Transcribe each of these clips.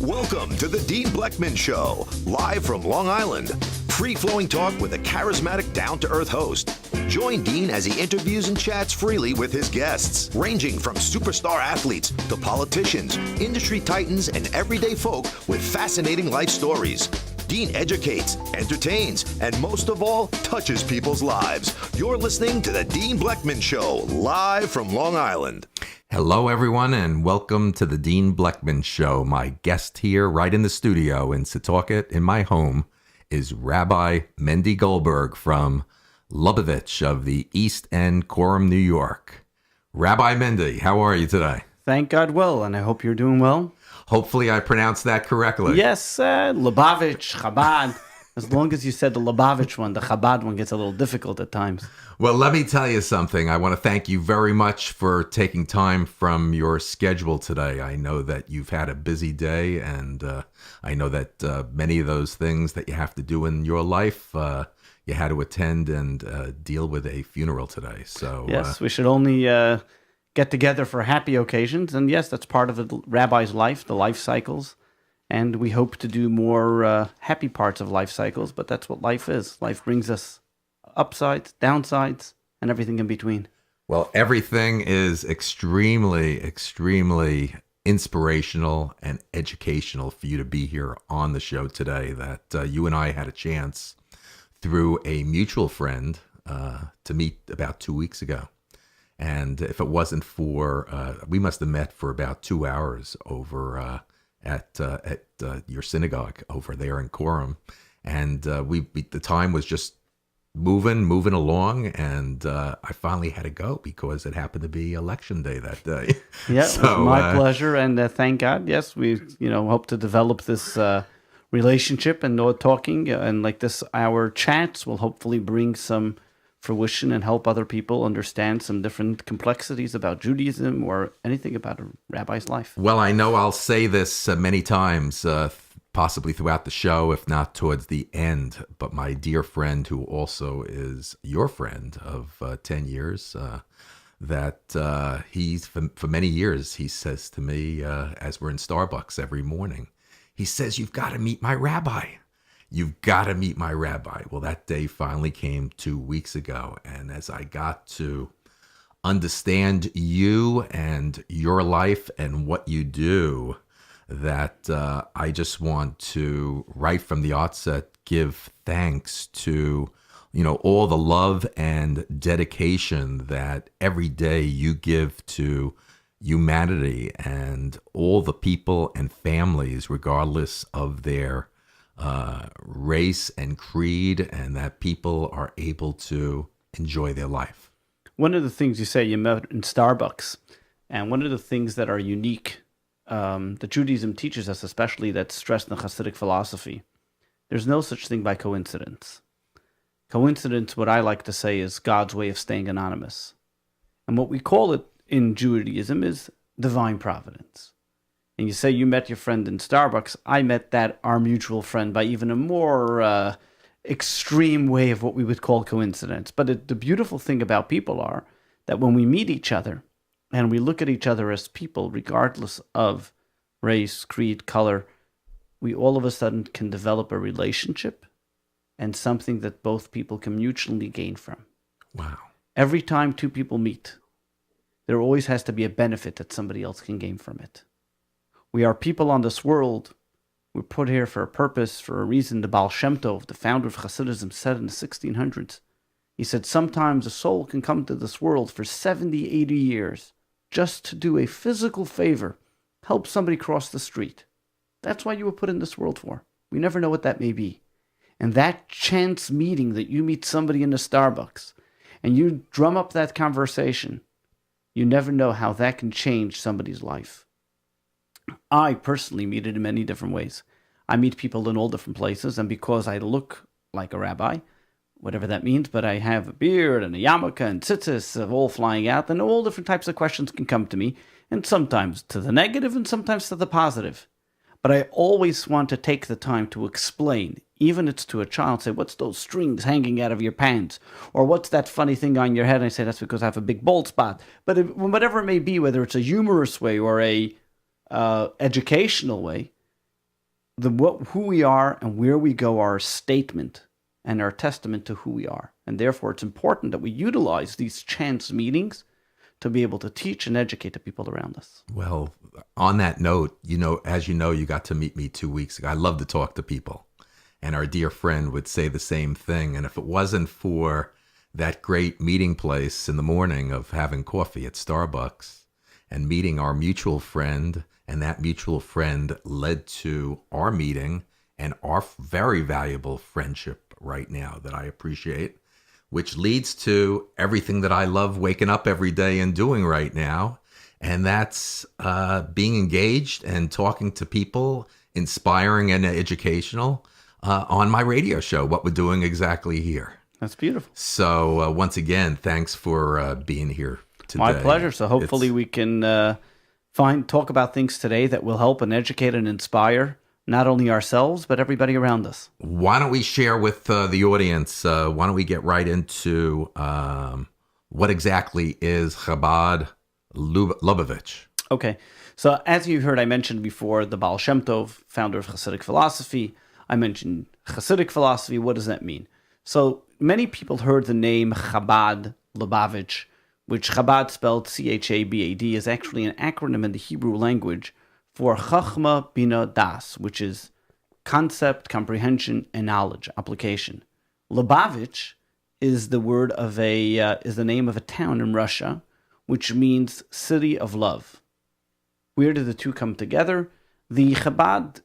Welcome to the Dean Bleckman Show, live from Long Island. Free-flowing talk with a charismatic, down-to-earth host. Join Dean as he interviews and chats freely with his guests, ranging from superstar athletes to politicians, industry titans, and everyday folk with fascinating life stories. Dean educates, entertains, and most of all, touches people's lives. You're listening to the Dean Bleckman Show, live from Long Island. Hello, everyone, and welcome to the Dean Bleckman Show. My guest here right in the studio in Setauket, in my home, is Rabbi Mendy Goldberg from Lubavitch of the East End, Quorum, New York. Rabbi Mendy, how are you today? Thank God well, and I hope you're doing well. Hopefully I pronounced that correctly. Yes, Lubavitch, Chabad. As long as you said the Lubavitch one, the Chabad one gets a little difficult at times. Well, let me tell you something. I want to thank you very much for taking time from your schedule today. I know that you've had a busy day, and I know that many of those things that you have to do in your life, you had to attend and deal with a funeral today. So yes, we should only get together for happy occasions. And yes, that's part of the rabbi's life, the life cycles. And we hope to do more happy parts of life cycles, but that's what life is. Life brings us upsides, downsides, and everything in between. Well, everything is extremely, extremely inspirational and educational for you to be here on the show today. That you and I had a chance through a mutual friend to meet about 2 weeks ago. And if it wasn't for, we must have met for about 2 hours over at your synagogue over there in Quorum, and the time was just moving along, and I finally had to go because it happened to be election day that day. Yeah, so, it was my pleasure, and thank God. Yes, we hope to develop this relationship and talking, and like this, our chats will hopefully bring some fruition and help other people understand some different complexities about Judaism or anything about a rabbi's life. Well, I know I'll say this many times, possibly throughout the show, if not towards the end, but my dear friend, who also is your friend of 10 years, that he's, for many years, he says to me, as we're in Starbucks every morning, he says, "You've got to meet my rabbi. You've got to meet my rabbi." Well, that day finally came 2 weeks ago. And as I got to understand you and your life and what you do, that I just want to, right from the outset, give thanks to, all the love and dedication that every day you give to humanity and all the people and families, regardless of their race and creed, and that people are able to enjoy their life. One of the things you say, you met in Starbucks, and one of the things that are unique that Judaism teaches us, especially that's stressed in Hasidic philosophy, there's no such thing by coincidence. Coincidence, what I like to say, is God's way of staying anonymous. And what we call it in Judaism is divine providence. And you say you met your friend in Starbucks. I met our mutual friend by even a more extreme way of what we would call coincidence. But the beautiful thing about people are that when we meet each other and we look at each other as people, regardless of race, creed, color, we all of a sudden can develop a relationship and something that both people can mutually gain from. Wow. Every time two people meet, there always has to be a benefit that somebody else can gain from it. We are people on this world. We're put here for a purpose, for a reason. The Baal Shem Tov, the founder of Hasidism, said in the 1600s, he said, sometimes a soul can come to this world for 70, 80 years just to do a physical favor, help somebody cross the street. That's why you were put in this world for. We never know what that may be. And that chance meeting that you meet somebody in a Starbucks and you drum up that conversation, you never know how that can change somebody's life. I personally meet it in many different ways. I meet people in all different places, and because I look like a rabbi, whatever that means, but I have a beard and a yarmulke and tzitzis all flying out, then all different types of questions can come to me, and sometimes to the negative and sometimes to the positive. But I always want to take the time to explain, even if it's to a child, say, what's those strings hanging out of your pants? Or what's that funny thing on your head? And I say, that's because I have a big bald spot. But whatever it may be, whether it's a humorous way or a educational way, who we are and where we go are a statement and our testament to who we are. And therefore, it's important that we utilize these chance meetings to be able to teach and educate the people around us. Well, on that note, as you know, you got to meet me 2 weeks ago. I love to talk to people. And our dear friend would say the same thing. And if it wasn't for that great meeting place in the morning of having coffee at Starbucks and meeting our mutual friend, and that mutual friend led to our meeting and our very valuable friendship right now that I appreciate, which leads to everything that I love waking up every day and doing right now. And that's being engaged and talking to people, inspiring and educational on my radio show, what we're doing exactly here. That's beautiful. So once again, thanks for being here today. My pleasure. So hopefully we can talk about things today that will help and educate and inspire not only ourselves, but everybody around us. Why don't we share with the audience, why don't we get right into what exactly is Chabad Lubavitch? Okay. So as you heard, I mentioned before, the Baal Shem Tov, founder of Hasidic philosophy. I mentioned Hasidic philosophy. What does that mean? So many people heard the name Chabad Lubavitch, which Chabad spelled Chabad is actually an acronym in the Hebrew language for Chachma Bina Das, which is concept, comprehension, and knowledge, application. Lubavitch is the name of a town in Russia, which means city of love. Where did the two come together? The Chabad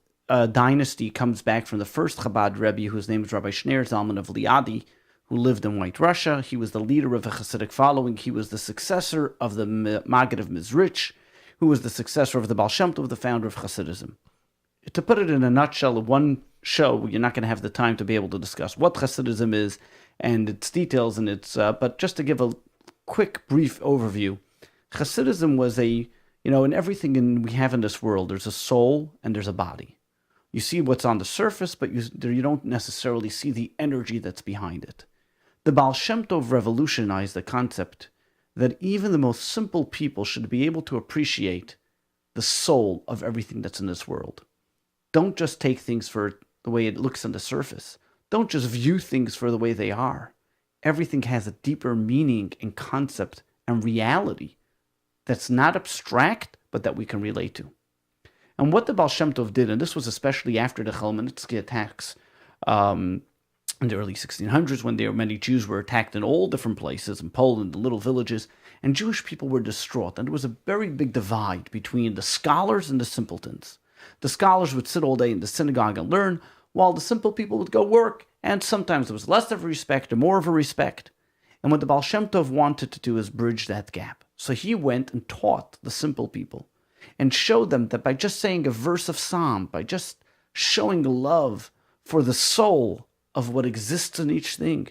dynasty comes back from the first Chabad Rebbe, whose name is Rabbi Shneir Zalman of Liadi, who lived in White Russia. He was the leader of a Hasidic following. He was the successor of the Maggid of Mizrich, who was the successor of the Baal Shem Tov, the founder of Hasidism. To put it in a nutshell, in one show, you're not going to have the time to be able to discuss what Hasidism is and its details, and but just to give a quick, brief overview, Hasidism was in everything we have in this world, there's a soul and there's a body. You see what's on the surface, but you don't necessarily see the energy that's behind it. The Baal Shem Tov revolutionized the concept that even the most simple people should be able to appreciate the soul of everything that's in this world. Don't just take things for the way it looks on the surface. Don't just view things for the way they are. Everything has a deeper meaning and concept and reality that's not abstract, but that we can relate to. And what the Baal Shem Tov did, and this was especially after the Chmielnicki attacks in the early 1600s, when many Jews were attacked in all different places, in Poland, the little villages, and Jewish people were distraught. And there was a very big divide between the scholars and the simpletons. The scholars would sit all day in the synagogue and learn, while the simple people would go work, and sometimes there was less of a respect or more of a respect. And what the Baal Shem Tov wanted to do is bridge that gap. So he went and taught the simple people and showed them that by just saying a verse of Psalm, by just showing love for the soul of what exists in each thing,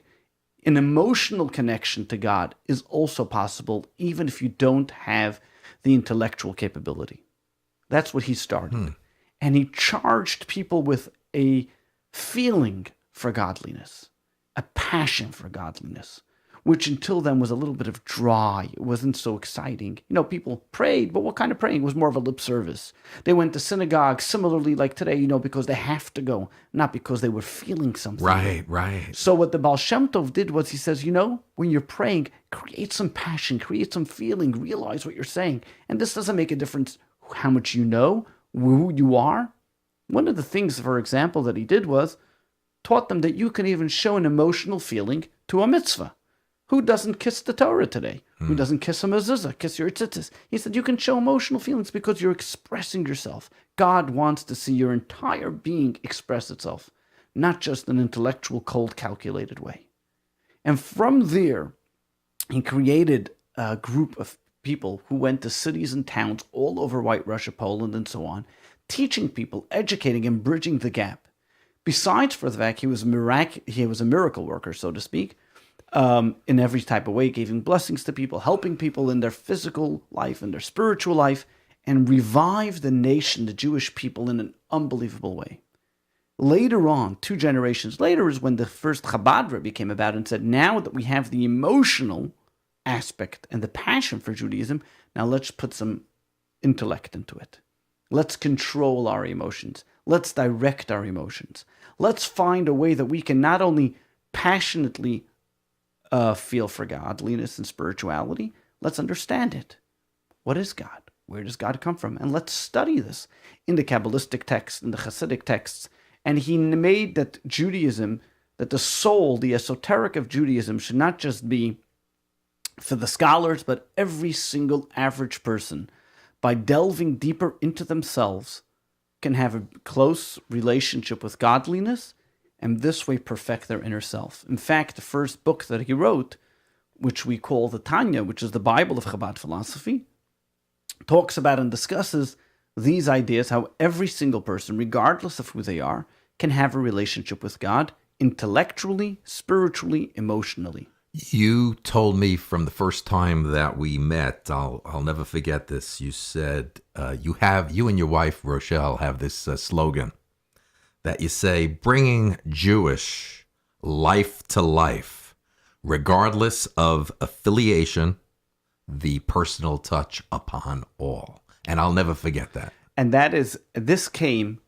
an emotional connection to God is also possible, even if you don't have the intellectual capability. That's what he started. And he charged people with a feeling for godliness, a passion for godliness, which until then was a little bit of dry. It wasn't so exciting. People prayed, but what kind of praying? It was more of a lip service. They went to synagogue similarly like today, because they have to go, not because they were feeling something. Right. So what the Baal Shem Tov did was he says, when you're praying, create some passion, create some feeling, realize what you're saying. And this doesn't make a difference how much you know, who you are. One of the things, for example, that he did was taught them that you can even show an emotional feeling to a mitzvah. Who doesn't kiss the Torah today? Who doesn't kiss a mezuzah, kiss your tzitzis? He said you can show emotional feelings because you're expressing yourself. God wants to see your entire being express itself, not just an intellectual, cold, calculated way. And from there, he created a group of people who went to cities and towns all over White Russia, Poland, and so on, teaching people, educating, and bridging the gap. Besides for the fact he was a miracle worker, so to speak, in every type of way, giving blessings to people, helping people in their physical life and their spiritual life, and revived the nation, the Jewish people, in an unbelievable way. Later on, 2 generations later, is when the first Chabad Rebbe came about and said, now that we have the emotional aspect and the passion for Judaism, now let's put some intellect into it. Let's control our emotions. Let's direct our emotions. Let's find a way that we can not only passionately feel for godliness and spirituality, let's understand it. What is God? Where does God come from? And let's study this in the Kabbalistic texts, in the Hasidic texts. And he made that Judaism, that the soul, the esoteric of Judaism, should not just be for the scholars, but every single average person, by delving deeper into themselves, can have a close relationship with godliness, and this way perfect their inner self. In fact, the first book that he wrote, which we call the Tanya, which is the Bible of Chabad philosophy, talks about and discusses these ideas, how every single person, regardless of who they are, can have a relationship with God intellectually, spiritually, emotionally. You told me from the first time that we met, I'll never forget this. You said you and your wife Rochelle have this slogan that you say, bringing Jewish life to life, regardless of affiliation, the personal touch upon all. And I'll never forget that. And this came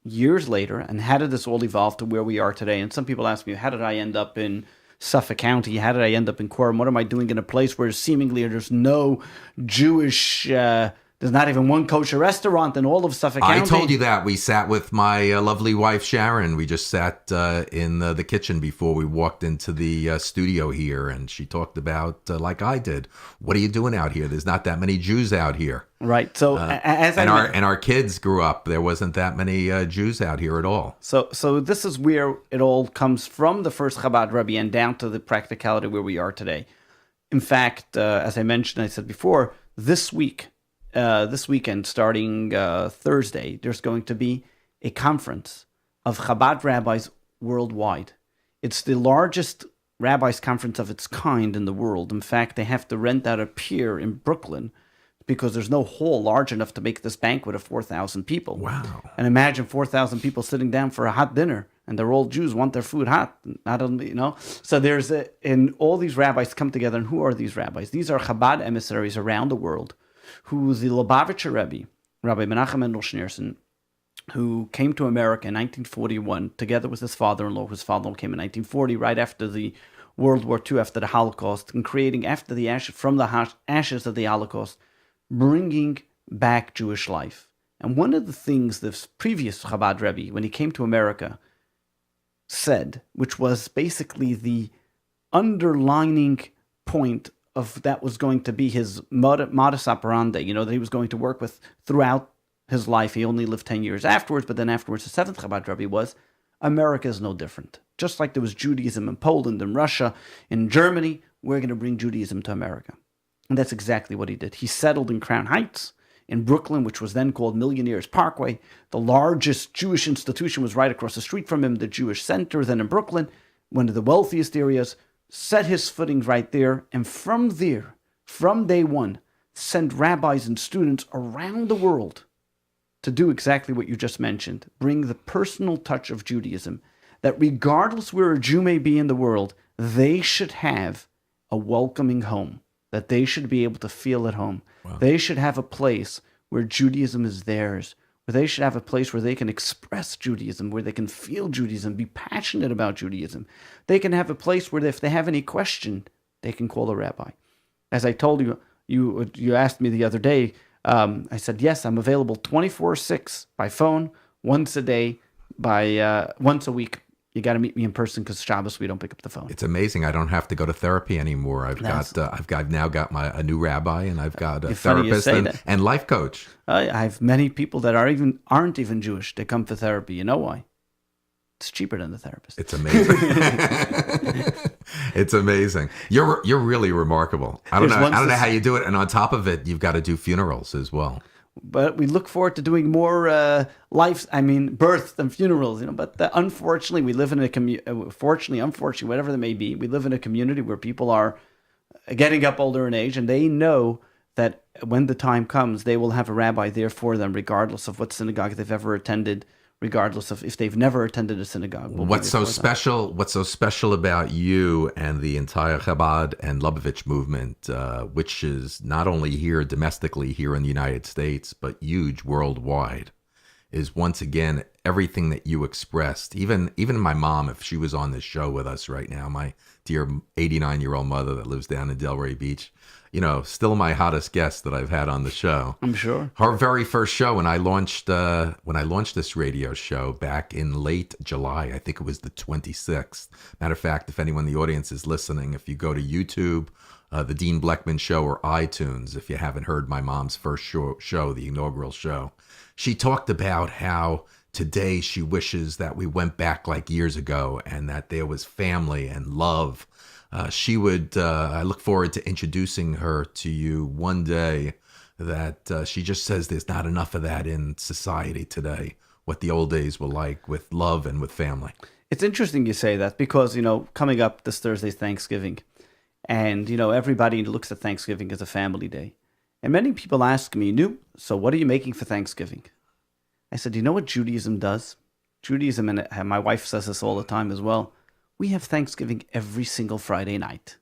years later. And how did this all evolve to where we are today? And some people ask me, how did I end up in Suffolk County? How did I end up in Quorum? What am I doing in a place where seemingly there's no Jewish, there's not even one kosher restaurant in all of Suffolk County? I told you that. We sat with my lovely wife, Sharon. We just sat in the kitchen before we walked into the studio here, and she talked about, like I did, what are you doing out here? There's not that many Jews out here. Right. So our kids grew up. There wasn't that many Jews out here at all. So this is where it all comes from, the first Chabad Rebbe, and down to the practicality where we are today. In fact, as I mentioned, I said before, this weekend, starting Thursday, there's going to be a conference of Chabad rabbis worldwide. It's the largest rabbis conference of its kind in the world. In fact, they have to rent out a pier in Brooklyn because there's no hall large enough to make this banquet of 4,000 people. Wow. And imagine 4,000 people sitting down for a hot dinner, and they're all Jews, want their food hot. Not only, So and all these rabbis come together, and who are these rabbis? These are Chabad emissaries around the world, who the Lubavitch Rebbe, Rabbi Mendy Goldberg, who came to America in 1941, together with his father-in-law. His father-in-law came in 1940, right after the World War II, after the Holocaust, and creating from the ashes of the Holocaust, bringing back Jewish life. And one of the things the previous Chabad Rebbe, when he came to America, said, which was basically the underlining point of that was going to be his modus operandi, that he was going to work with throughout his life. He only lived 10 years afterwards, but then afterwards the seventh Chabad Rebbe was, America is no different. Just like there was Judaism in Poland, in Russia, in Germany, we're going to bring Judaism to America. And that's exactly what he did. He settled in Crown Heights, in Brooklyn, which was then called Millionaires Parkway. The largest Jewish institution was right across the street from him, the Jewish Center, then in Brooklyn, one of the wealthiest areas, set his footings right there. And from there, from day one, sent rabbis and students around the world to do exactly what you just mentioned, bring the personal touch of Judaism, that regardless where a Jew may be in the world, they should have a welcoming home, that they should be able to feel at home. Wow. They should have a place where Judaism is theirs, where they should have a place where they can express Judaism, where they can feel Judaism, be passionate about Judaism. They can have a place where if they have any question, they can call a rabbi. As I told you, you asked me the other day, I said, yes, I'm available 24/6 by phone, once a day, once a week. You got to meet me in person because Shabbos we don't pick up the phone. It's amazing. I don't have to go to therapy anymore. I've now got a new rabbi, and I've got a therapist and life coach. I have many people that aren't even Jewish. They come for therapy. You know why? It's cheaper than the therapist. It's amazing. It's amazing. You're really remarkable. I don't know how you do it, and on top of it, you've got to do funerals as well. But we look forward to doing more births and funerals, But unfortunately, we live in unfortunately, whatever they may be, we live in a community where people are getting up older in age, and they know that when the time comes, they will have a rabbi there for them, regardless of what synagogue they've ever attended, regardless of if they've never attended a synagogue. We'll be What's so there for them. special? What's so special about you and the entire Chabad and Lubavitch movement, which is not only here domestically here in the United States, but huge worldwide, is once again everything that you expressed. Even my mom, if she was on this show with us right now, my dear 89-year-old mother that lives down in Delray Beach, still my hottest guest that I've had on the show. I'm sure. Her very first show when I launched this radio show back in late July, I think it was the 26th. Matter of fact, if anyone in the audience is listening, if you go to YouTube, the Dean Bleckman Show, or iTunes, if you haven't heard my mom's first show, the inaugural show, she talked about how today she wishes that we went back like years ago and that there was family and love. I look forward to introducing her to you one day, that she just says there's not enough of that in society today, what the old days were like with love and with family. It's interesting you say that because, coming up this Thursday's Thanksgiving, and, everybody looks at Thanksgiving as a family day. And many people ask me, so what are you making for Thanksgiving? I said, you know what Judaism does? Judaism, and my wife says this all the time as well, we have Thanksgiving every single Friday night.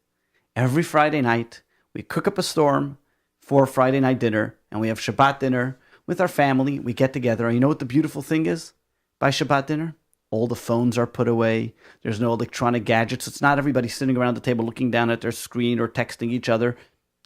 Every Friday night, we cook up a storm for Friday night dinner, and we have Shabbat dinner with our family. We get together, and you know what the beautiful thing is? By Shabbat dinner, all the phones are put away. There's no electronic gadgets. It's not everybody sitting around the table looking down at their screen or texting each other.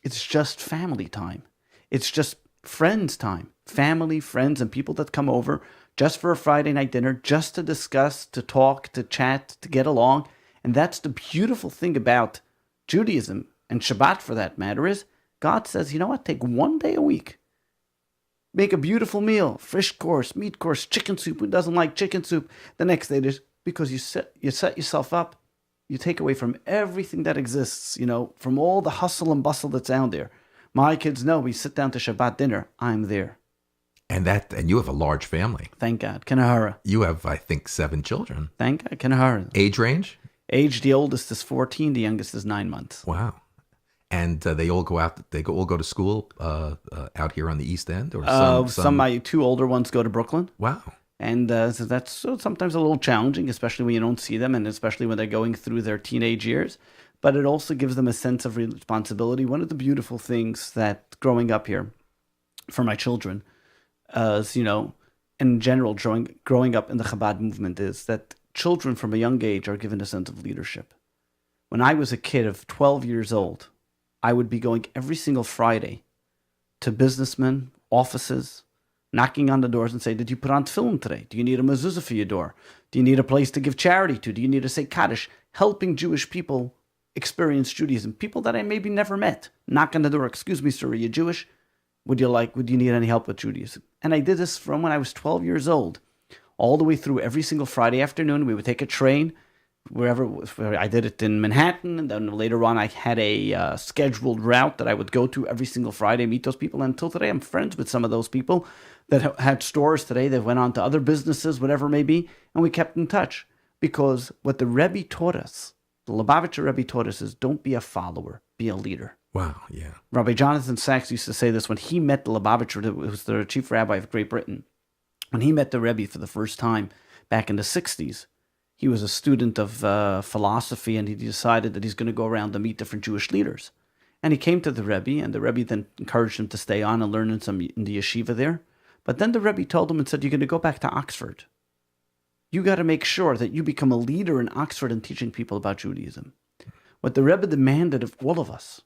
It's just family time. It's just friends time. Family, friends, and people that come over just for a Friday night dinner, just to discuss, to talk, to chat, to get along. And that's the beautiful thing about Judaism, and Shabbat for that matter, is God says, you know what, take one day a week. Make a beautiful meal, fish course, meat course, chicken soup. Who doesn't like chicken soup? The next day, because you set yourself up, you take away from everything that exists, from all the hustle and bustle that's out there. My kids know we sit down to Shabbat dinner, I'm there. And you have a large family. Thank God. Kanahara. You have, I think, 7 children. Thank God. Kanahara. Age range? Age, the oldest is 14, the youngest is 9 months. Wow. And they all go out. They all go to school out here on the East End, or some. My 2 older ones go to Brooklyn. Wow. And so that's sometimes a little challenging, especially when you don't see them, and especially when they're going through their teenage years. But it also gives them a sense of responsibility. One of the beautiful things that growing up here for my children, in general, growing up in the Chabad movement, is that children from a young age are given a sense of leadership. When I was a kid of 12 years old, I would be going every single Friday to businessmen, offices, knocking on the doors and say, did you put on tefillin today? Do you need a mezuzah for your door? Do you need a place to give charity to? Do you need to say Kaddish? Helping Jewish people experience Judaism. People that I maybe never met. Knock on the door, excuse me, sir, are you Jewish? Would you need any help with Judaism? And I did this from when I was 12 years old, all the way through every single Friday afternoon. We would take a train, where I did it in Manhattan, and then later on I had a scheduled route that I would go to every single Friday, meet those people. And until today, I'm friends with some of those people that had stores today. They went on to other businesses, whatever it may be, and we kept in touch. Because what the Rebbe taught us, the Lubavitcher Rebbe taught us, is don't be a follower, be a leader. Wow, yeah. Rabbi Jonathan Sachs used to say this when he met the Lubavitcher, who was the chief rabbi of Great Britain. When he met the Rebbe for the first time back in the 60s, he was a student of philosophy, and he decided that he's going to go around and meet different Jewish leaders. And he came to the Rebbe, and the Rebbe then encouraged him to stay on and learn in the yeshiva there. But then the Rebbe told him and said, you're going to go back to Oxford. You got to make sure that you become a leader in Oxford in teaching people about Judaism. What the Rebbe demanded of all of us,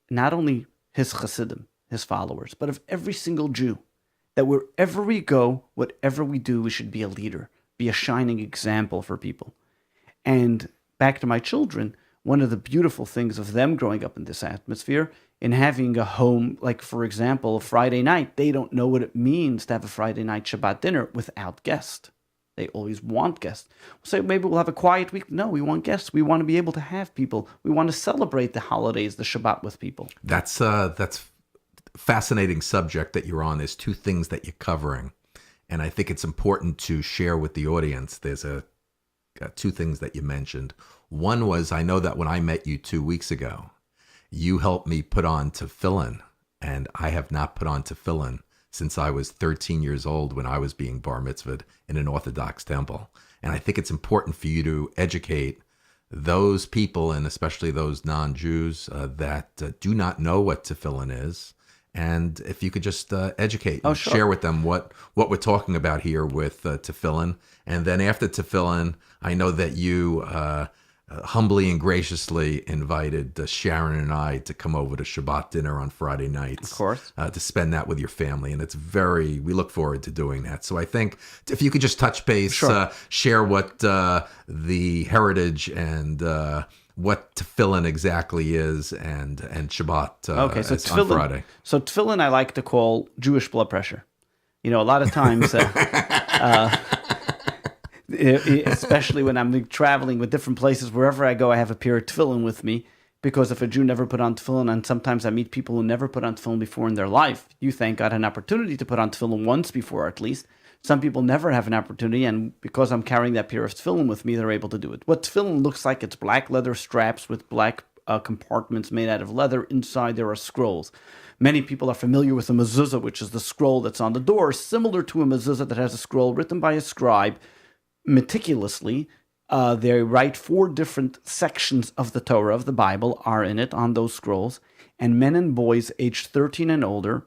not only his Hasidim, his followers, but of every single Jew, that wherever we go, whatever we do, we should be a leader, be a shining example for people. And back to my children, one of the beautiful things of them growing up in this atmosphere, in having a home, like, for example, Friday night, they don't know what it means to have a Friday night Shabbat dinner without guests. They always want guests. So maybe we'll have a quiet week. No, we want guests. We want to be able to have people. We want to celebrate the holidays, the Shabbat with people. That's fascinating subject that you're on. There's 2 things that you're covering, and I think it's important to share with the audience. There's 2 things that you mentioned. One was, I know that when I met you 2 weeks ago, you helped me put on tefillin, and I have not put on tefillin since I was 13 years old when I was being bar mitzvahed in an Orthodox temple. And I think it's important for you to educate those people, and especially those non-Jews that do not know what tefillin is. And if you could just educate and sure. share with them what we're talking about here with tefillin. And then after tefillin, I know that you humbly and graciously invited Sharon and I to come over to Shabbat dinner on Friday nights. Of course. To spend that with your family. And we look forward to doing that. So I think if you could just touch base, Sure. share what the heritage and what tefillin exactly is and Shabbat Okay, so on Friday. So tefillin I like to call Jewish blood pressure. You know, a lot of times, especially when I'm traveling with different places, wherever I go, I have a pair of tefillin with me. Because if a Jew never put on tefillin, and sometimes I meet people who never put on tefillin before in their life, you thank God an opportunity to put on tefillin once before at least. Some people never have an opportunity, and because I'm carrying that pair of tefillin with me, they're able to do it. What tefillin looks like, it's black leather straps with black compartments made out of leather. Inside there are scrolls. Many people are familiar with a mezuzah, which is the scroll that's on the door, similar to a mezuzah that has a scroll written by a scribe meticulously. They write 4 different sections of the Torah, of the Bible, are in it on those scrolls. And men and boys aged 13 and older,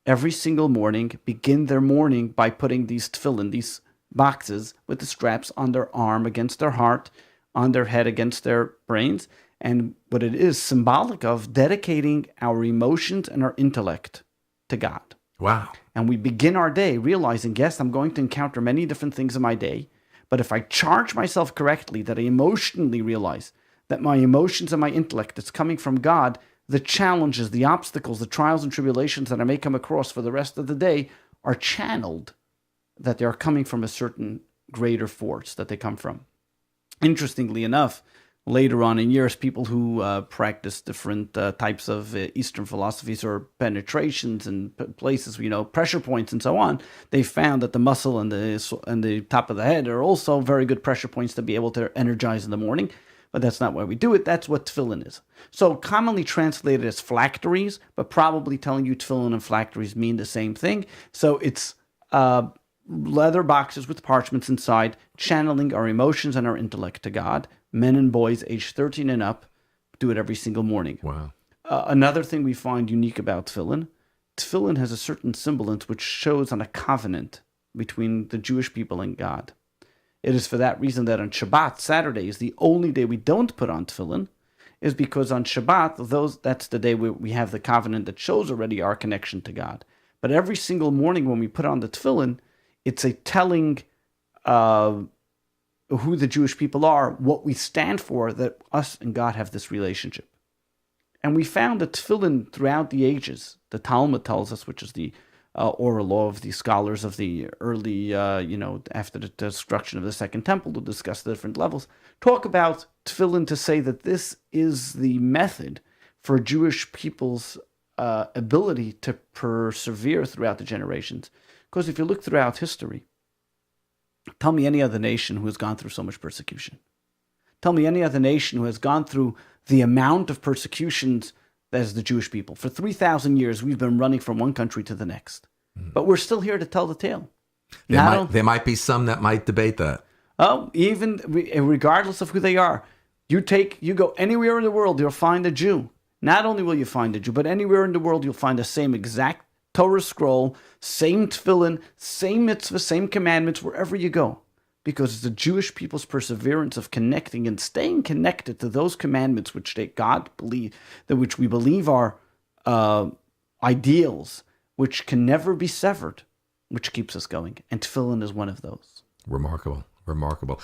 every single morning, begin their morning by putting these tefillin, these boxes with the straps on their arm against their heart, on their head against their brains. And what it is symbolic of dedicating our emotions and our intellect to God. Wow. And we begin our day realizing, yes, I'm going to encounter many different things in my day. But if I charge myself correctly, that I emotionally realize that my emotions and my intellect is coming from God, the challenges, the obstacles, the trials and tribulations that I may come across for the rest of the day are channeled, that they are coming from a certain greater force that they come from. Interestingly enough, later on in years, people who practice different types of Eastern philosophies or penetrations and places, pressure points and so on, they found that the muscle and the top of the head are also very good pressure points to be able to energize in the morning. But that's not why we do it. That's what tefillin is. So commonly translated as phylacteries, but probably telling you tefillin and phylacteries mean the same thing. So it's leather boxes with parchments inside, channeling our emotions and our intellect to God. Men and boys aged 13 and up do it every single morning. Wow. Another thing we find unique about tefillin has a certain semblance which shows on a covenant between the Jewish people and God. It is for that reason that on Shabbat, Saturday, is the only day we don't put on tefillin, is because on Shabbat, that's the day we have the covenant that shows already our connection to God. But every single morning when we put on the tefillin, it's a telling who the Jewish people are, what we stand for, that us and God have this relationship. And we found that tefillin throughout the ages, the Talmud tells us, which is the oral law of the scholars of the early, after the destruction of the Second Temple, to discuss the different levels, talk about tefillin to say that this is the method for Jewish people's ability to persevere throughout the generations. Because if you look throughout history, tell me any other nation who has gone through so much persecution. Tell me any other nation who has gone through the amount of persecutions as the Jewish people. For 3,000 years, we've been running from one country to the next. But we're still here to tell the tale. There might be some that might debate that. Oh, even regardless of who they are, you go anywhere in the world, you'll find a Jew. Not only will you find a Jew, but anywhere in the world, you'll find the same exact Torah scroll, same tefillin, same mitzvah, same commandments, wherever you go. Because it's the Jewish people's perseverance of connecting and staying connected to those commandments which which we believe are ideals, which can never be severed, which keeps us going. And tefillin is one of those. Remarkable.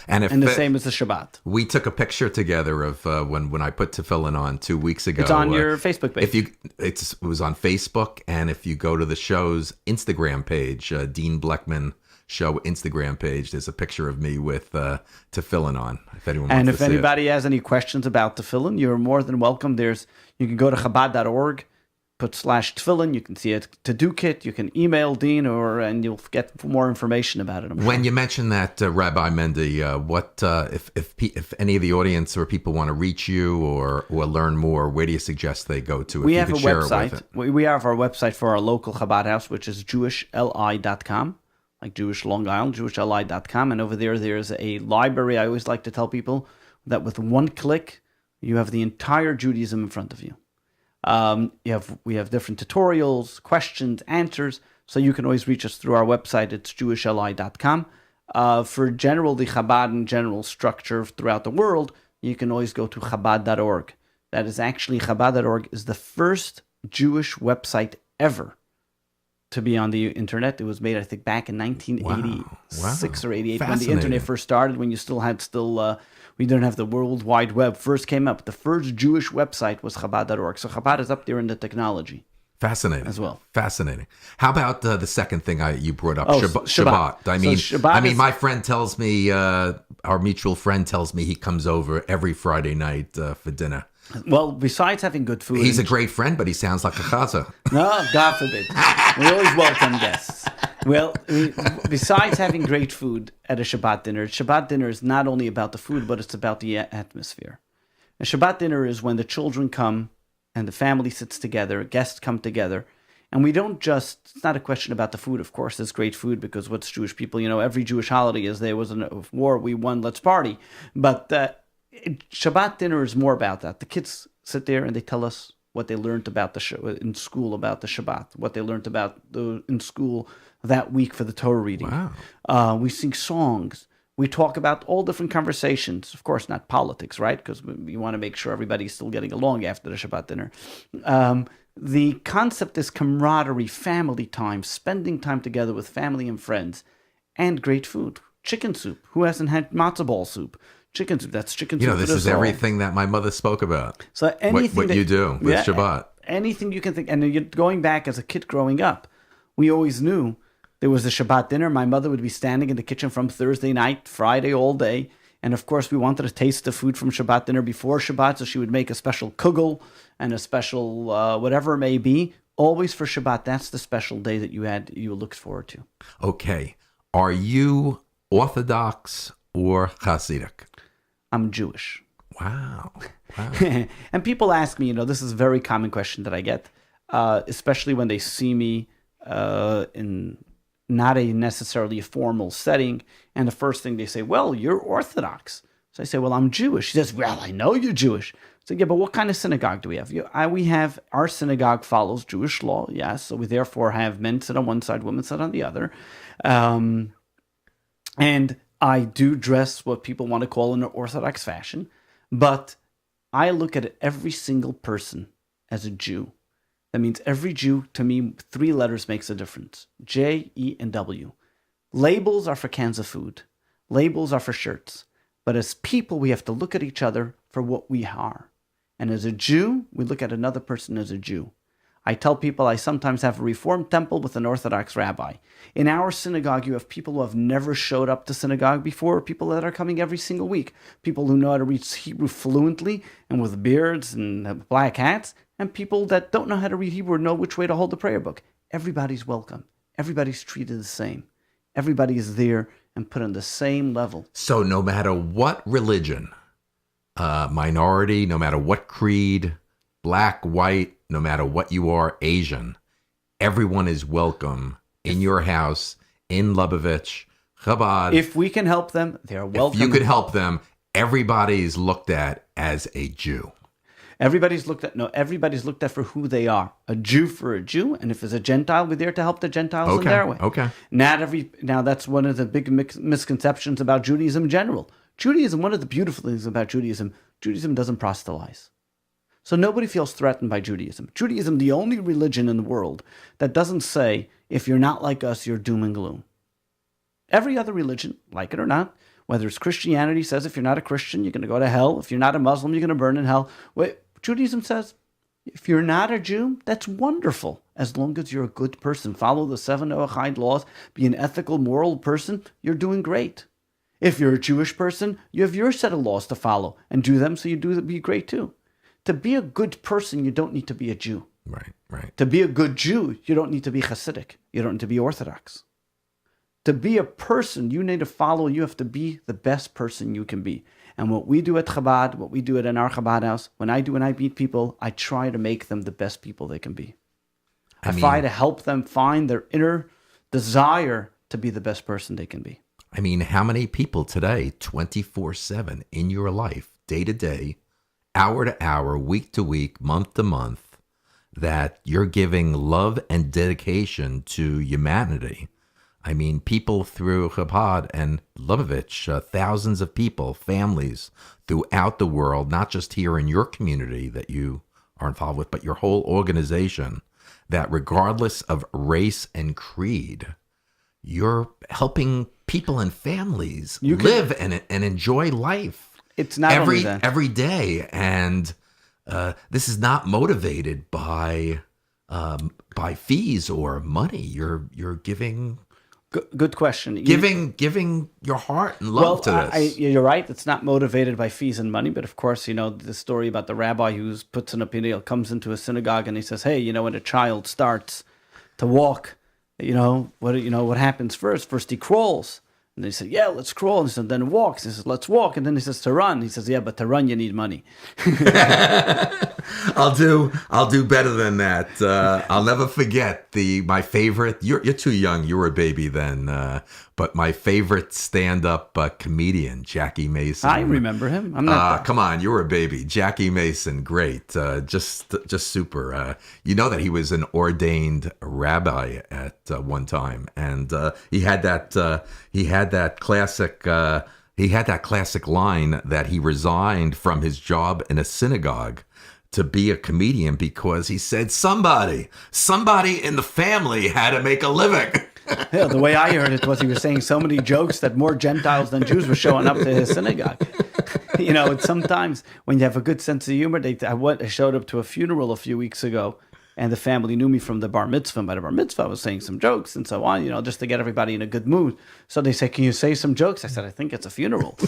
And the same as the Shabbat. We took a picture together of when I put tefillin on 2 weeks ago. It's on your Facebook page. It was on Facebook, and if you go to the show's Instagram page, Dean Bleckman Show Instagram page, there's a picture of me with tefillin on. If anyone wants to see anybody has any questions about tefillin, you're more than welcome. You can go to Chabad.org, put /tefillin, you can see a to-do kit, you can email Dean, and you'll get more information about it. When you mentioned that, Rabbi Mendy, what if any of the audience or people want to reach you or learn more, where do you suggest they go to? We have a website. We have our website for our local Chabad house, which is jewishli.com, like Jewish Long Island, jewishli.com. And over there's a library. I always like to tell people that with one click, you have the entire Judaism in front of you. We have different tutorials, questions, answers, so you can always reach us through our website. It's jewishli.com. For the Chabad and general structure throughout the world, you can always go to chabad.org. That is actually, chabad.org is the first Jewish website ever to be on the internet. It was made, I think, back in 1986 or 88 when the internet first started, when you we didn't have the World Wide Web first came up. The first Jewish website was Chabad.org. So Chabad is up there in the technology. Fascinating. As well. Fascinating. How about the second thing you brought up? Shabbat. Shabbat. My friend tells me, our mutual friend tells me he comes over every Friday night for dinner. Well, besides having good food... He's a great friend, but he sounds like a chaza. No, God forbid. We always welcome guests. Well, besides having great food at a Shabbat dinner is not only about the food, but it's about the atmosphere. A Shabbat dinner is when the children come and the family sits together, guests come together, and we don't it's not a question about the food, of course, it's great food, because what's Jewish people, every Jewish holiday is there was a war, we won, let's party. But Shabbat dinner is more about that. The kids sit there and they tell us what they learned about in school about the Shabbat, what they learned about in school that week for the Torah reading. Wow. We sing songs. We talk about all different conversations. Of course, not politics, right? Because we want to make sure everybody's still getting along after the Shabbat dinner. The concept is camaraderie, family time, spending time together with family and friends, and great food. Chicken soup. Who hasn't had matzah ball soup? Chicken soup. That's chicken soup. This is everything that my mother spoke about. So anything what you do with Shabbat. Anything you can think. And you're going back as a kid growing up, we always knew there was a Shabbat dinner. My mother would be standing in the kitchen from Thursday night, Friday, all day. And of course, we wanted to taste the food from Shabbat dinner before Shabbat. So she would make a special kugel and a special whatever it may be. Always for Shabbat. That's the special day that you looked forward to. Okay. Are you Orthodox or Hasidic? I'm Jewish. Wow. And people ask me, this is a very common question that I get, especially when they see me in not necessarily a formal setting. And the first thing they say, well, you're Orthodox. So I say, well, I'm Jewish. He says, well, I know you're Jewish. So yeah, but what kind of synagogue do we have? Our synagogue follows Jewish law, yes. So we therefore have men sit on one side, women sit on the other. And I do dress what people want to call in an Orthodox fashion, but I look at every single person as a Jew. That means every Jew, to me, 3 letters makes a difference. J, E, and W. Labels are for cans of food. Labels are for shirts. But as people, we have to look at each other for what we are. And as a Jew, we look at another person as a Jew. I tell people I sometimes have a Reformed temple with an Orthodox rabbi. In our synagogue, you have people who have never showed up to synagogue before, people that are coming every single week, people who know how to read Hebrew fluently and with beards and black hats, and people that don't know how to read Hebrew or know which way to hold the prayer book. Everybody's welcome. Everybody's treated the same. Everybody is there and put on the same level. So no matter what religion, minority, no matter what creed, black, white, no matter what you are, Asian, everyone is welcome in your house, in Lubavitch, Chabad. If we can help them, they're welcome. If you could help them, everybody is looked at as a Jew. Everybody's looked at for who they are. A Jew for a Jew, and if it's a Gentile, we're there to help the Gentiles in their way. Okay. Now that's one of the big misconceptions about Judaism in general. One of the beautiful things about Judaism doesn't proselytize. So nobody feels threatened by Judaism. Judaism, the only religion in the world that doesn't say, if you're not like us, you're doom and gloom. Every other religion, like it or not, whether it's Christianity, says if you're not a Christian, you're going to go to hell. If you're not a Muslim, you're going to burn in hell. Judaism says, if you're not a Jew, that's wonderful. As long as you're a good person, follow the 7 Noahide laws, be an ethical, moral person, you're doing great. If you're a Jewish person, you have your set of laws to follow and do them so you be great too. To be a good person, you don't need to be a Jew. Right, right. To be a good Jew, you don't need to be Hasidic. You don't need to be Orthodox. To be a person, you need to follow, you have to be the best person you can be. And what we do at Chabad, what we do in our Chabad house, when I meet people, I try to make them the best people they can be. I try to help them find their inner desire to be the best person they can be. I mean, how many people today, 24/7 in your life, day to day, hour to hour, week to week, month to month, that you're giving love and dedication to humanity? I mean, people through Chabad and Lubavitch, thousands of people, families throughout the world, not just here in your community that you are involved with, but your whole organization, that regardless of race and creed, you're helping people and families live and enjoy life. It's not only that. Every day. And this is not motivated by fees or money. You're giving... Good question. Giving your heart and love to this. You're right. It's not motivated by fees and money, but of course, the story about the rabbi who puts an opinion, comes into a synagogue and he says, "Hey, when a child starts to walk, what happens first? First he crawls." And they said, "Yeah, let's crawl." And he said, "Then walks." He says, "Let's walk." And then he says, "To run." He says, "Yeah, but to run you need money." I'll do better than that. I'll never forget my favorite. You're too young. You were a baby then. But my favorite stand-up comedian, Jackie Mason. I remember him. I'm not. Come on, you were a baby. Jackie Mason, great. Just super. You know that he was an ordained rabbi at one time, and he had that classic line that he resigned from his job in a synagogue to be a comedian because he said somebody in the family had to make a living. Yeah, the way I heard it was he was saying so many jokes that more Gentiles than Jews were showing up to his synagogue. It's sometimes when you have a good sense of humor. I showed up to a funeral a few weeks ago, and the family knew me from the bar mitzvah. By the bar mitzvah, I was saying some jokes and so on, just to get everybody in a good mood. So they said, "Can you say some jokes?" I said, "I think it's a funeral."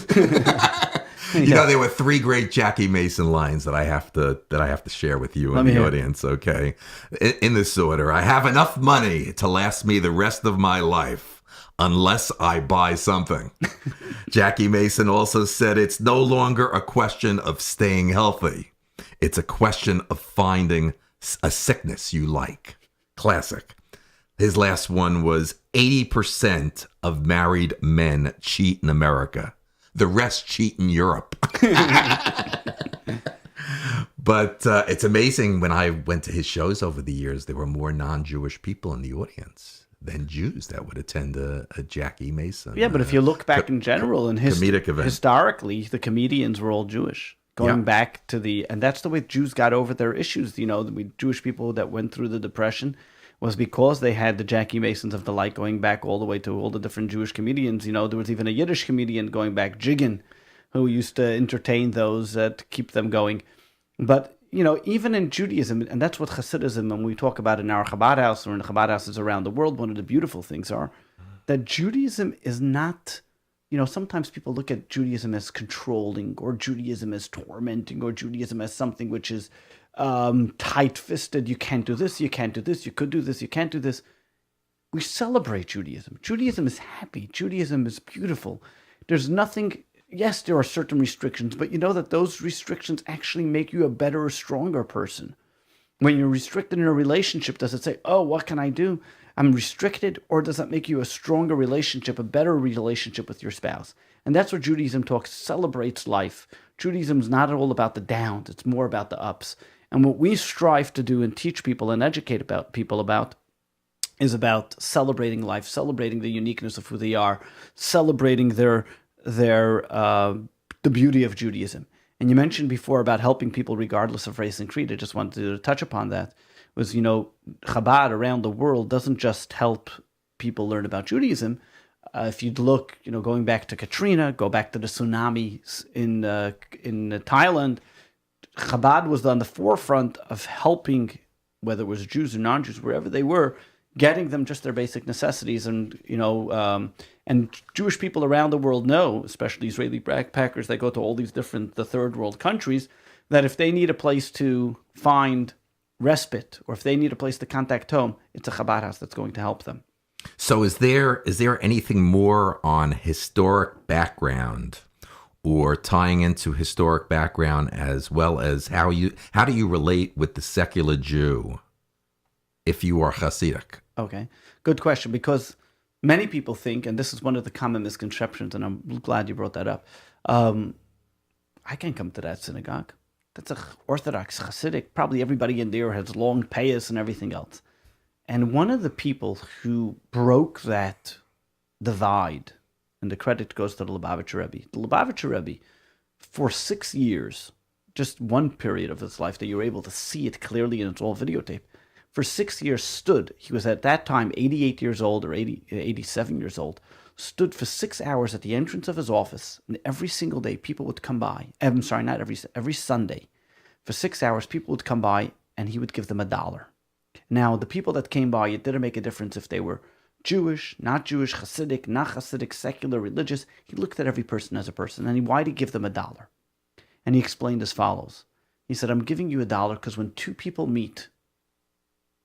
There were 3 great Jackie Mason lines that I have to share with you and the audience. Okay, in this order: I have enough money to last me the rest of my life, unless I buy something. Jackie Mason also said, "It's no longer a question of staying healthy; it's a question of finding a sickness you like." Classic. His last one was 80% of married men cheat in America. The rest cheat in Europe. But it's amazing, when I went to his shows over the years, there were more non-Jewish people in the audience than Jews that would attend a Jackie Mason. Yeah, but if you look back in general, comedic event. Historically, the comedians were all Jewish. Going back to and that's the way Jews got over their issues. The Jewish people that went through the Depression was because they had the Jackie Masons of the like, going back all the way to all the different Jewish comedians. There was even a Yiddish comedian going back, Jiggin, who used to entertain those to keep them going. But, even in Judaism, and that's what Hasidism, when we talk about in our Chabad house or in Chabad houses around the world, one of the beautiful things are that Judaism is not... sometimes people look at Judaism as controlling, or Judaism as tormenting, or Judaism as something which is tight-fisted. You can't do this, you can't do this, you could do this, you can't do this. We celebrate Judaism. Judaism is happy. Judaism is beautiful. There's nothing... Yes, there are certain restrictions, but you know that those restrictions actually make you a better or stronger person. When you're restricted in a relationship, does it say, "Oh, what can I do? I'm restricted," or does that make you a stronger relationship, a better relationship with your spouse? And that's what Judaism celebrates life. Judaism is not all about the downs, it's more about the ups. And what we strive to do and teach people and educate people about is about celebrating life, celebrating the uniqueness of who they are, celebrating the beauty of Judaism. And you mentioned before about helping people regardless of race and creed. I just wanted to touch upon that. Was, Chabad around the world doesn't just help people learn about Judaism. If you'd look, going back to Katrina, go back to the tsunami in Thailand, Chabad was on the forefront of helping, whether it was Jews or non-Jews, wherever they were, getting them just their basic necessities. And, and Jewish people around the world know, especially Israeli backpackers that go to all these different, the third world countries, that if they need a place to find respite, or if they need a place to contact home, it's a Chabad house that's going to help them. So is there anything more on historic background or tying into historic background, as well as how do you relate with the secular Jew if you are Hasidic? Okay, good question, because many people think, and this is one of the common misconceptions, and I'm glad you brought that up, I can't come to that synagogue. That's a Orthodox Hasidic. Probably everybody in there has long payas and everything else. And one of the people who broke that divide, and the credit goes to the Lubavitch Rebbe. The Lubavitch Rebbe, for 6 years, just one period of his life that you were able to see it clearly and it's all videotaped, for 6 years stood, he was at that time 88 years old or 87 years old, stood for 6 hours at the entrance of his office, and every single day people would come by. I'm sorry, not every Sunday. For 6 hours, people would come by and he would give them $1. Now, the people that came by, it didn't make a difference if they were Jewish, not Jewish, Hasidic, not Hasidic, secular, religious. He looked at every person as a person. And why did he give them $1? And he explained as follows. He said, I'm giving you $1 because when two people meet,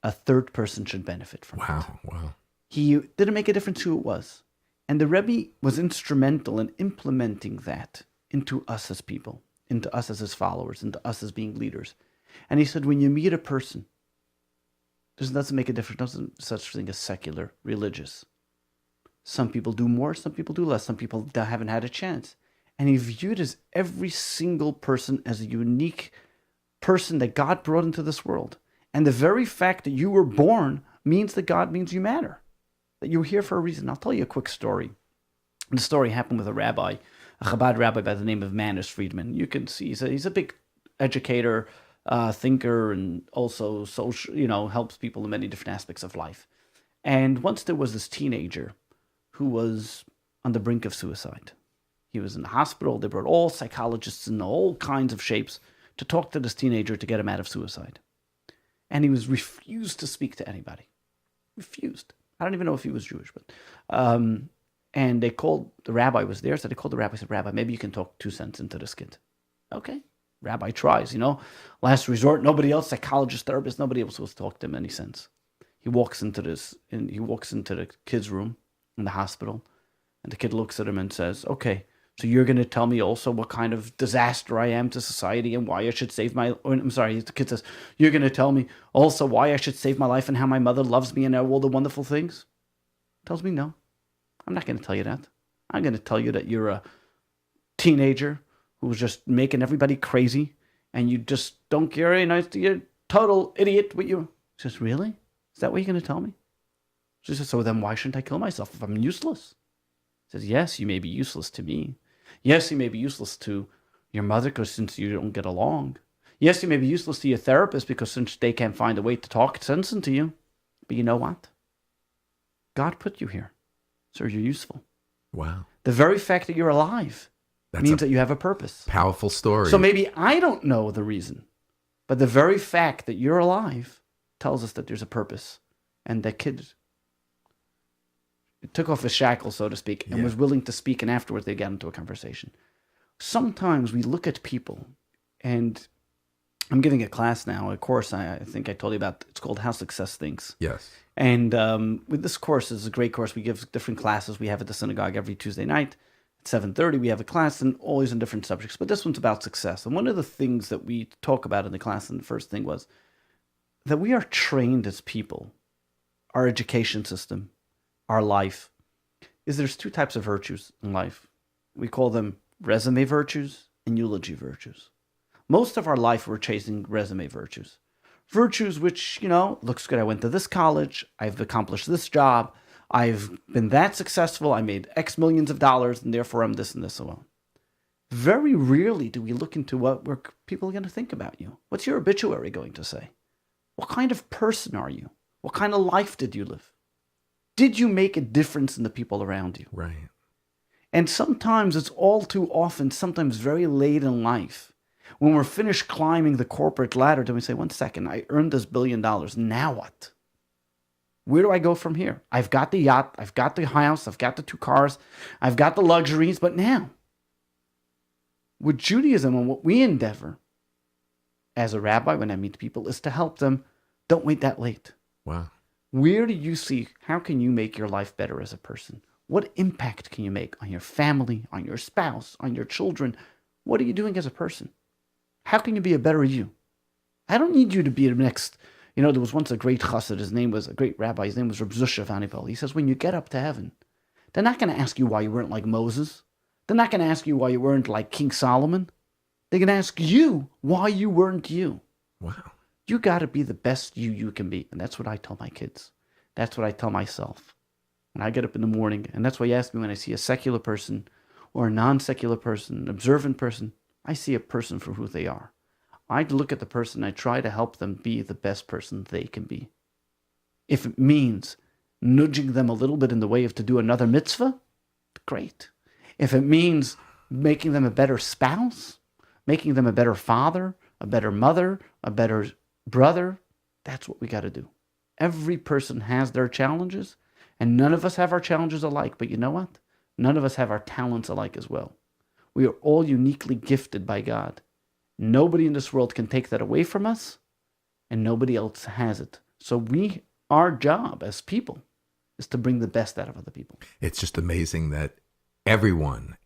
a third person should benefit from it. Wow. He didn't make a difference who it was. And the Rebbe was instrumental in implementing that into us as people, into us as his followers, into us as being leaders. And he said, when you meet a person, it doesn't make a difference. There's no such thing as secular, religious. Some people do more, some people do less. Some people haven't had a chance. And he viewed as every single person as a unique person that God brought into this world. And the very fact that you were born means that God means you matter, that you're here for a reason. I'll tell you a quick story. The story happened with a rabbi, a Chabad rabbi by the name of Manis Friedman. You can see he's a big educator, thinker, and also social, helps people in many different aspects of life. And once there was this teenager who was on the brink of suicide. He was in the hospital. They brought all psychologists in all kinds of shapes to talk to this teenager to get him out of suicide. And he was refused to speak to anybody. Refused. I don't even know if he was Jewish, but and they called, the rabbi was there, so they called the rabbi, said, Rabbi, maybe you can talk 2 cents into this kid. Okay. Rabbi tries, last resort, nobody else, psychologist, therapist, nobody else will talk to him in any sense. He walks into the kid's room in the hospital, and the kid looks at him and says, okay, so you're going to tell me also what kind of disaster I am to society and why I should save the kid says, you're going to tell me also why I should save my life and how my mother loves me and all the wonderful things? Tells me no. I'm not going to tell you that. I'm going to tell you that you're a teenager who's just making everybody crazy and you just don't care. You're a total idiot. What you? She says, really? Is that what you're going to tell me? She says, so then why shouldn't I kill myself if I'm useless? He says, yes, you may be useless to me. Yes, you may be useless to your mother because since you don't get along. Yes, you may be useless to your therapist because since they can't find a way to talk sense into you. But you know what? God put you here. So you're useful. Wow. The very fact that you're alive means that you have a purpose. Powerful story. So maybe I don't know the reason, but the very fact that you're alive tells us that there's a purpose. And that kid took off his shackles, so to speak, and was willing to speak, and afterwards they got into a conversation. Sometimes we look at people, and I'm giving a class now, a course I think I told you about. It's called How Success Thinks. Yes. And with this course, it's a great course. We give different classes. We have at the synagogue every Tuesday night. At 7:30, we have a class, and always on different subjects. But this one's about success. And one of the things that we talk about in the class, and the first thing was that we are trained as people, our education system, our life, is there's 2 types of virtues in life. We call them resume virtues and eulogy virtues. Most of our life, we're chasing resume virtues. Virtues which, looks good. I went to this college. I've accomplished this job. I've been that successful. I made X millions of dollars, and therefore I'm this and this alone. Very rarely do we look into what people are going to think about you. What's your obituary going to say? What kind of person are you? What kind of life did you live? Did you make a difference in the people around you? Right. And sometimes it's all too often, sometimes very late in life, when we're finished climbing the corporate ladder, then we say, 1 second, I earned this $1 billion. Now what? Where do I go from here? I've got the yacht. I've got the house. I've got the 2 cars. I've got the luxuries. But now, with Judaism and what we endeavor as a rabbi when I meet people is to help them Don't wait that late. Wow. Where do you see, how can you make your life better as a person? What impact can you make on your family, on your spouse, on your children? What are you doing as a person? How can you be a better you? I don't need you to be the next. There was once a great chassid, his name was a great rabbi, his name was Reb Zusha Vanipel. He says, when you get up to heaven, they're not going to ask you why you weren't like Moses. They're not going to ask you why you weren't like King Solomon. They're going to ask you why you weren't you. Wow. You got to be the best you can be. And that's what I tell my kids. That's what I tell myself. When I get up in the morning, and that's why you ask me when I see a secular person or a non-secular person, an observant person, I see a person for who they are. I look at the person, I try to help them be the best person they can be. If it means nudging them a little bit in the way of to do another mitzvah, great. If it means making them a better spouse, making them a better father, a better mother, a better brother, that's what we got to do. Every person has their challenges, and none of us have our challenges alike. But you know what? None of us have our talents alike as well. We are all uniquely gifted by God. Nobody in this world can take that away from us, and nobody else has it. So our job as people is to bring the best out of other people. It's just amazing that everyone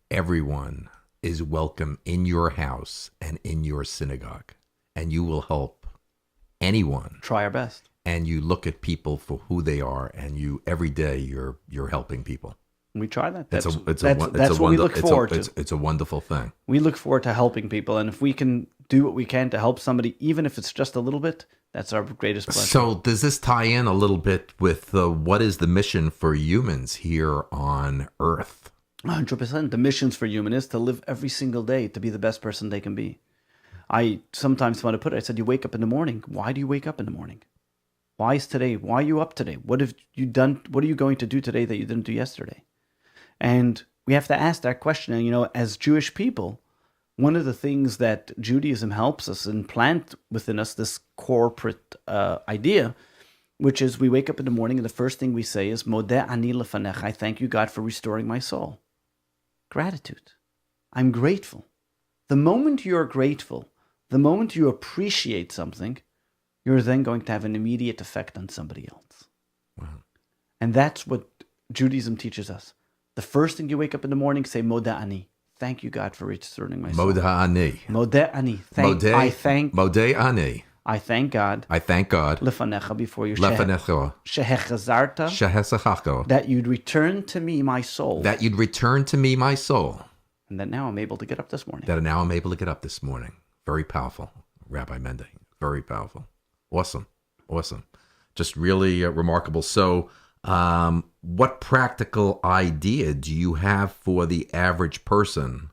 is welcome in your house and in your synagogue, and you will help anyone. Try our best. And you look at people for who they are, and every day you're helping people. We try that. That's what we look forward to. It's a wonderful thing. We look forward to helping people, and if we can do what we can to help somebody, even if it's just a little bit, that's our greatest pleasure. So does this tie in a little bit with what is the mission for humans here on Earth? 100%. The missions for human is to live every single day to be the best person they can be. I sometimes want to put it, I said, you wake up in the morning. Why do you wake up in the morning? Why are you up today? What have you done? What are you going to do today that you didn't do yesterday? And we have to ask that question. And, as Jewish people, one of the things that Judaism helps us implant within us, this corporate idea, which is we wake up in the morning and the first thing we say is, Modeh ani lefanech, I thank you, God, for restoring my soul. Gratitude. I'm grateful. The moment you're grateful, the moment you appreciate something, you're then going to have an immediate effect on somebody else. Wow. And that's what Judaism teaches us. The first thing you wake up in the morning, say, Modeh ani. Thank you, God, for restoring my soul. Modeh ani. Modeh ani. Modeh ani. I thank God. I thank God. Lefanecha, before you. Lefanecha. Shehechazarta. Shehechazarta. That you'd return to me my soul. That you'd return to me my soul. And that now I'm able to get up this morning. Very powerful, Rabbi Mendy. Very powerful. Awesome. Just really remarkable. So, what practical idea do you have for the average person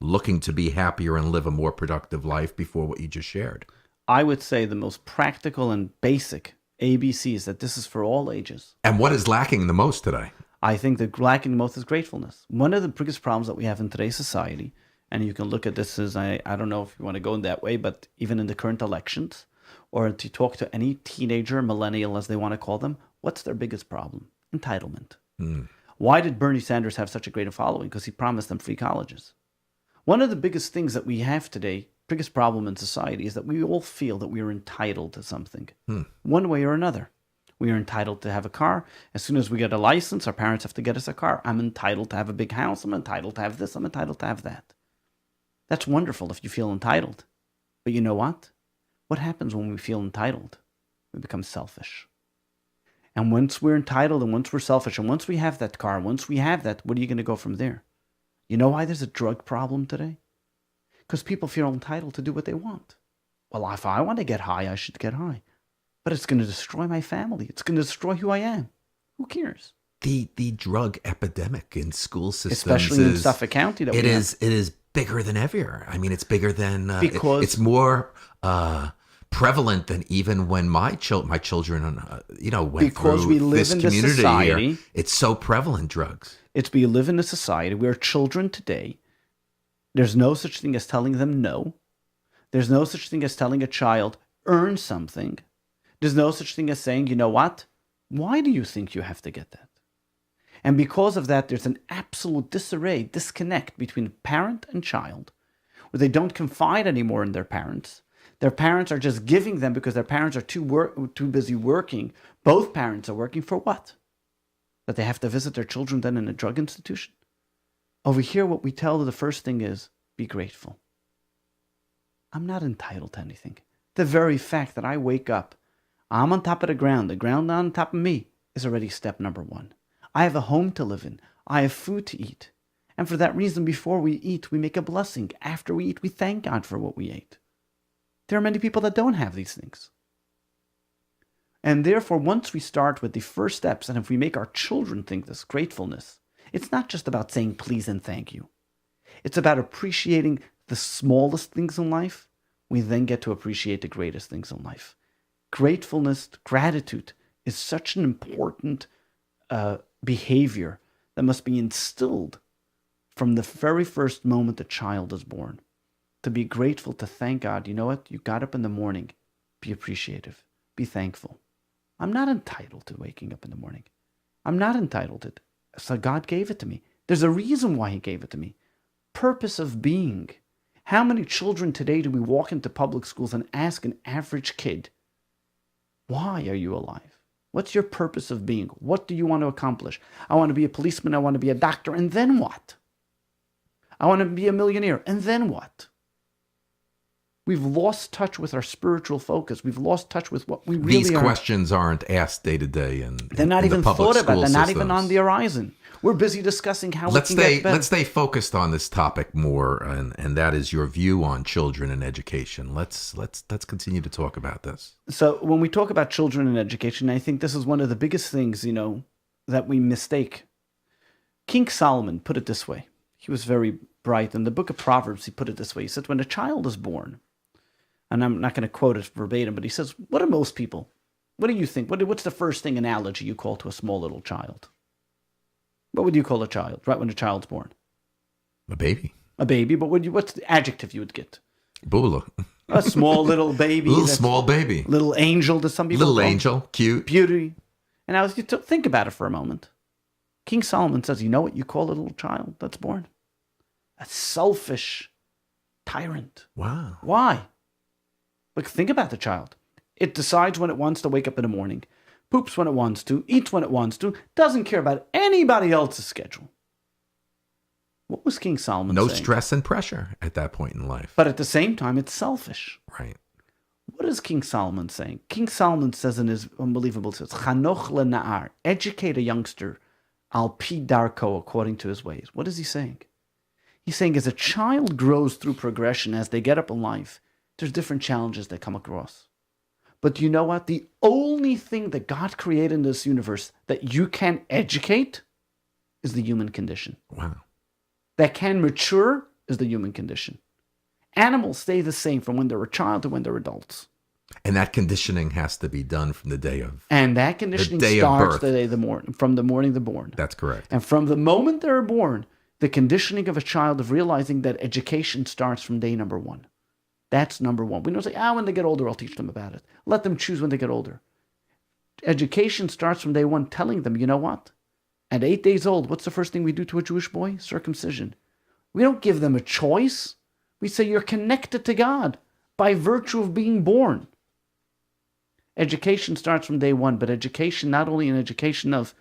looking to be happier and live a more productive life before what you just shared? I would say the most practical and basic ABC is that this is for all ages. And what is lacking the most today? I think the lacking the most is gratefulness. One of the biggest problems that we have in today's society, and you can look at this as, I don't know if you want to go in that way, but even in the current elections, or to talk to any teenager, millennial as they want to call them, what's their biggest problem? Entitlement. Why did Bernie Sanders have such a great following? Because he promised them free colleges. One of the biggest things that we have today, biggest problem in society, is that we all feel that we are entitled to something, one way or another. We are entitled to have a car. As soon as we get a license, our parents have to get us a car. I'm entitled to have a big house. I'm entitled to have this. I'm entitled to have that. That's wonderful if you feel entitled. But you know what? What happens when we feel entitled? We become selfish. And once we're entitled and once we're selfish and once we have that car, once we have that, what are you going to go from there? You know why there's a drug problem today? Because people feel entitled to do what they want. Well, if I want to get high, I should get high. But it's going to destroy my family. It's going to destroy who I am. Who cares? The drug epidemic in school systems, especially in Suffolk County, it is bigger than ever. I mean, it's bigger than because it's more prevalent than even when my children went because through we live this in community the society here. It's so prevalent, drugs. We live in a society where children today, there's no such thing as telling them no. There's no such thing as telling a child earn something. There's no such thing as saying, you know what? Why do you think you have to get that? And because of that, there's an absolute disconnect between parent and child, where they don't confide anymore in their parents. Their parents are just giving them because their parents are too busy working. Both parents are working for what? That they have to visit their children then in a drug institution? Over here, what we tell them, the first thing is, be grateful. I'm not entitled to anything. The very fact that I wake up, I'm on top of the ground on top of me, is already step number one. I have a home to live in. I have food to eat. And for that reason, before we eat, we make a blessing. After we eat, we thank God for what we ate. There are many people that don't have these things. And therefore, once we start with the first steps, and if we make our children think this, gratefulness, it's not just about saying please and thank you. It's about appreciating the smallest things in life. We then get to appreciate the greatest things in life. Gratefulness, gratitude is such an important behavior that must be instilled from the very first moment the child is born. To be grateful, to thank God. You know what? You got up in the morning. Be appreciative. Be thankful. I'm not entitled to waking up in the morning. I'm not entitled to it. So God gave it to me. There's a reason why He gave it to me. Purpose of being. How many children today do we walk into public schools and ask an average kid, why are you alive? What's your purpose of being? What do you want to accomplish? I want to be a policeman. I want to be a doctor. And then what? I want to be a millionaire. And then what? We've lost touch with our spiritual focus. We've lost touch with what we really are. These questions aren't asked day to day, and they're not even thought about. They're not even on the horizon. We're busy discussing how we can get better. Let's stay focused on this topic more, and that is your view on children and education. Let's continue to talk about this. So when we talk about children and education, I think this is one of the biggest things, that we mistake. King Solomon put it this way. He was very bright. In the book of Proverbs, he put it this way. He said, when a child is born, and I'm not going to quote it verbatim, but he says, what do most people, what do you think? What's the first thing analogy you call to a small little child? What would you call a child, right when a child's born? A baby. A baby, but what's the adjective you would get? Bula. A small little baby. Little small baby. Little angel to some people. Little angel, cute. Beauty. And now you think about it for a moment. King Solomon says, you know what you call a little child that's born? A selfish tyrant. Wow. Why? Look, think about the child. It decides when it wants to wake up in the morning, poops when it wants to, eats when it wants to, doesn't care about anybody else's schedule. What was King Solomon saying? No stress and pressure at that point in life. But at the same time, it's selfish. Right. What is King Solomon saying? King Solomon says in his unbelievable says, Chanoch lena'ar, educate a youngster, al pi darko, according to his ways. What is he saying? He's saying as a child grows through progression, as they get up in life, there's different challenges they come across. But you know what? The only thing that God created in this universe that you can educate is the human condition. Wow. That can mature is the human condition. Animals stay the same from when they're a child to when they're adults. And that conditioning has to be done from the day of And that conditioning starts the day from the morning they're born. That's correct. And from the moment they're born, the conditioning of a child of realizing that education starts from day number one. That's number one. We don't say, when they get older, I'll teach them about it. Let them choose when they get older. Education starts from day one, telling them, you know what? At 8 days old, what's the first thing we do to a Jewish boy? Circumcision. We don't give them a choice. We say you're connected to God by virtue of being born. Education starts from day one, but education, not only an education of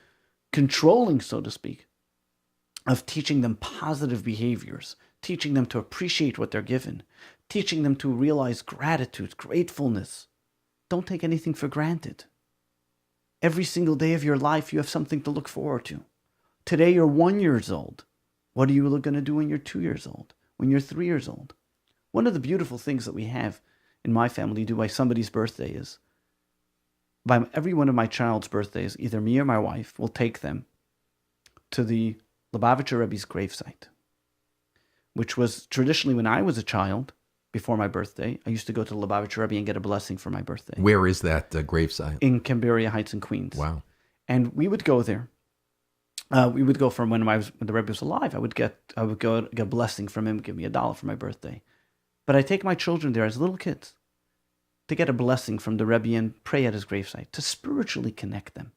controlling, so to speak, of teaching them positive behaviors, teaching them to appreciate what they're given, teaching them to realize gratitude, gratefulness. Don't take anything for granted. Every single day of your life, you have something to look forward to. Today, you're 1 year old. What are you going to do when you're 2 years old? When you're 3 years old? One of the beautiful things that we have in my family do by somebody's birthday is, by every one of my child's birthdays, either me or my wife will take them to the Lubavitch Rebbe's gravesite, which was traditionally when I was a child, before my birthday, I used to go to the Lubavitch Rebbe and get a blessing for my birthday. Where is that gravesite? In Camberia Heights in Queens. Wow. And we would go there. We would go from when the Rebbe was alive. I would go get a blessing from him, give me $1 for my birthday. But I take my children there as little kids to get a blessing from the Rebbe and pray at his gravesite, to spiritually connect them.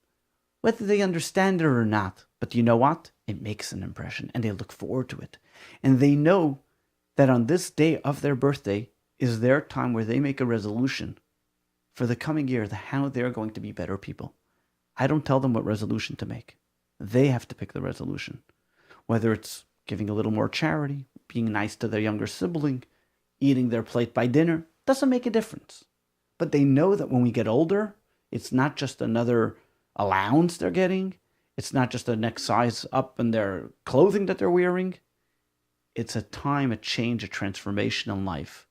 Whether they understand it or not. But you know what? It makes an impression, and they look forward to it. And they know that on this day of their birthday is their time where they make a resolution for the coming year, how they're going to be better people. I don't tell them what resolution to make. They have to pick the resolution. Whether it's giving a little more charity, being nice to their younger sibling, eating their plate by dinner, doesn't make a difference. But they know that when we get older, it's not just another allowance they're getting. It's not just a next size up in their clothing that they're wearing. It's a time, a change, a transformation in life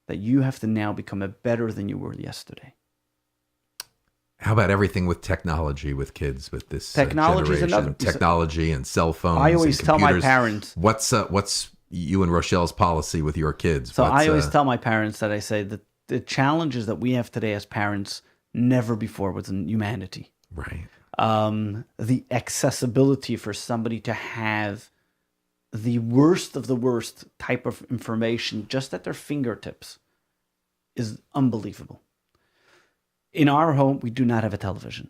that you have to now become a better than you were yesterday. How about everything with technology with kids with this Technology is generation? another technology and cell phones. I always and tell my computers. parents. What's you and Rochelle's policy with your kids? So I always tell my parents that I say that the challenges that we have today as parents never before was in humanity. Right. The accessibility for somebody to have the worst of the worst type of information just at their fingertips is unbelievable. In our home, we do not have a television.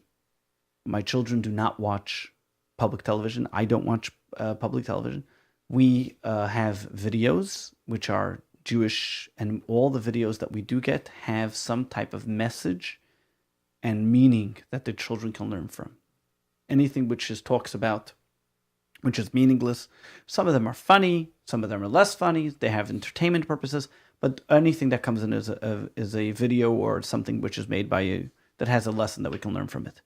My children do not watch public television. I don't watch public television. We have videos, which are Jewish, and all the videos that we do get have some type of message and meaning that the children can learn from. Anything which talks about, which is meaningless. Some of them are funny, some of them are less funny. They have entertainment purposes, but anything that comes in is a video or something which is made by you that has a lesson that we can learn from it.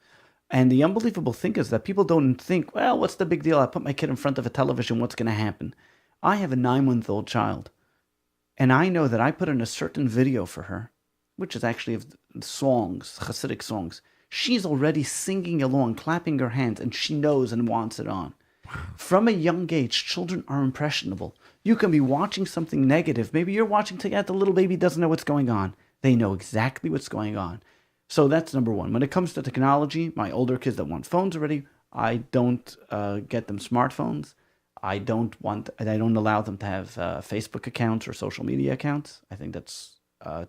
And the unbelievable thing is that people don't think, well, what's the big deal? I put my kid in front of a television, what's going to happen? I have a 9-month-old child, and I know that I put in a certain video for her, which is actually of songs, Hasidic songs. She's already singing along, clapping her hands, and she knows and wants it on. From a young age, children are impressionable. You can be watching something negative. Maybe you're watching together, the little baby doesn't know what's going on. They know exactly what's going on. So that's number one. When it comes to technology, my older kids that want phones already, I don't get them smartphones. I don't allow them to have Facebook accounts or social media accounts. I think that's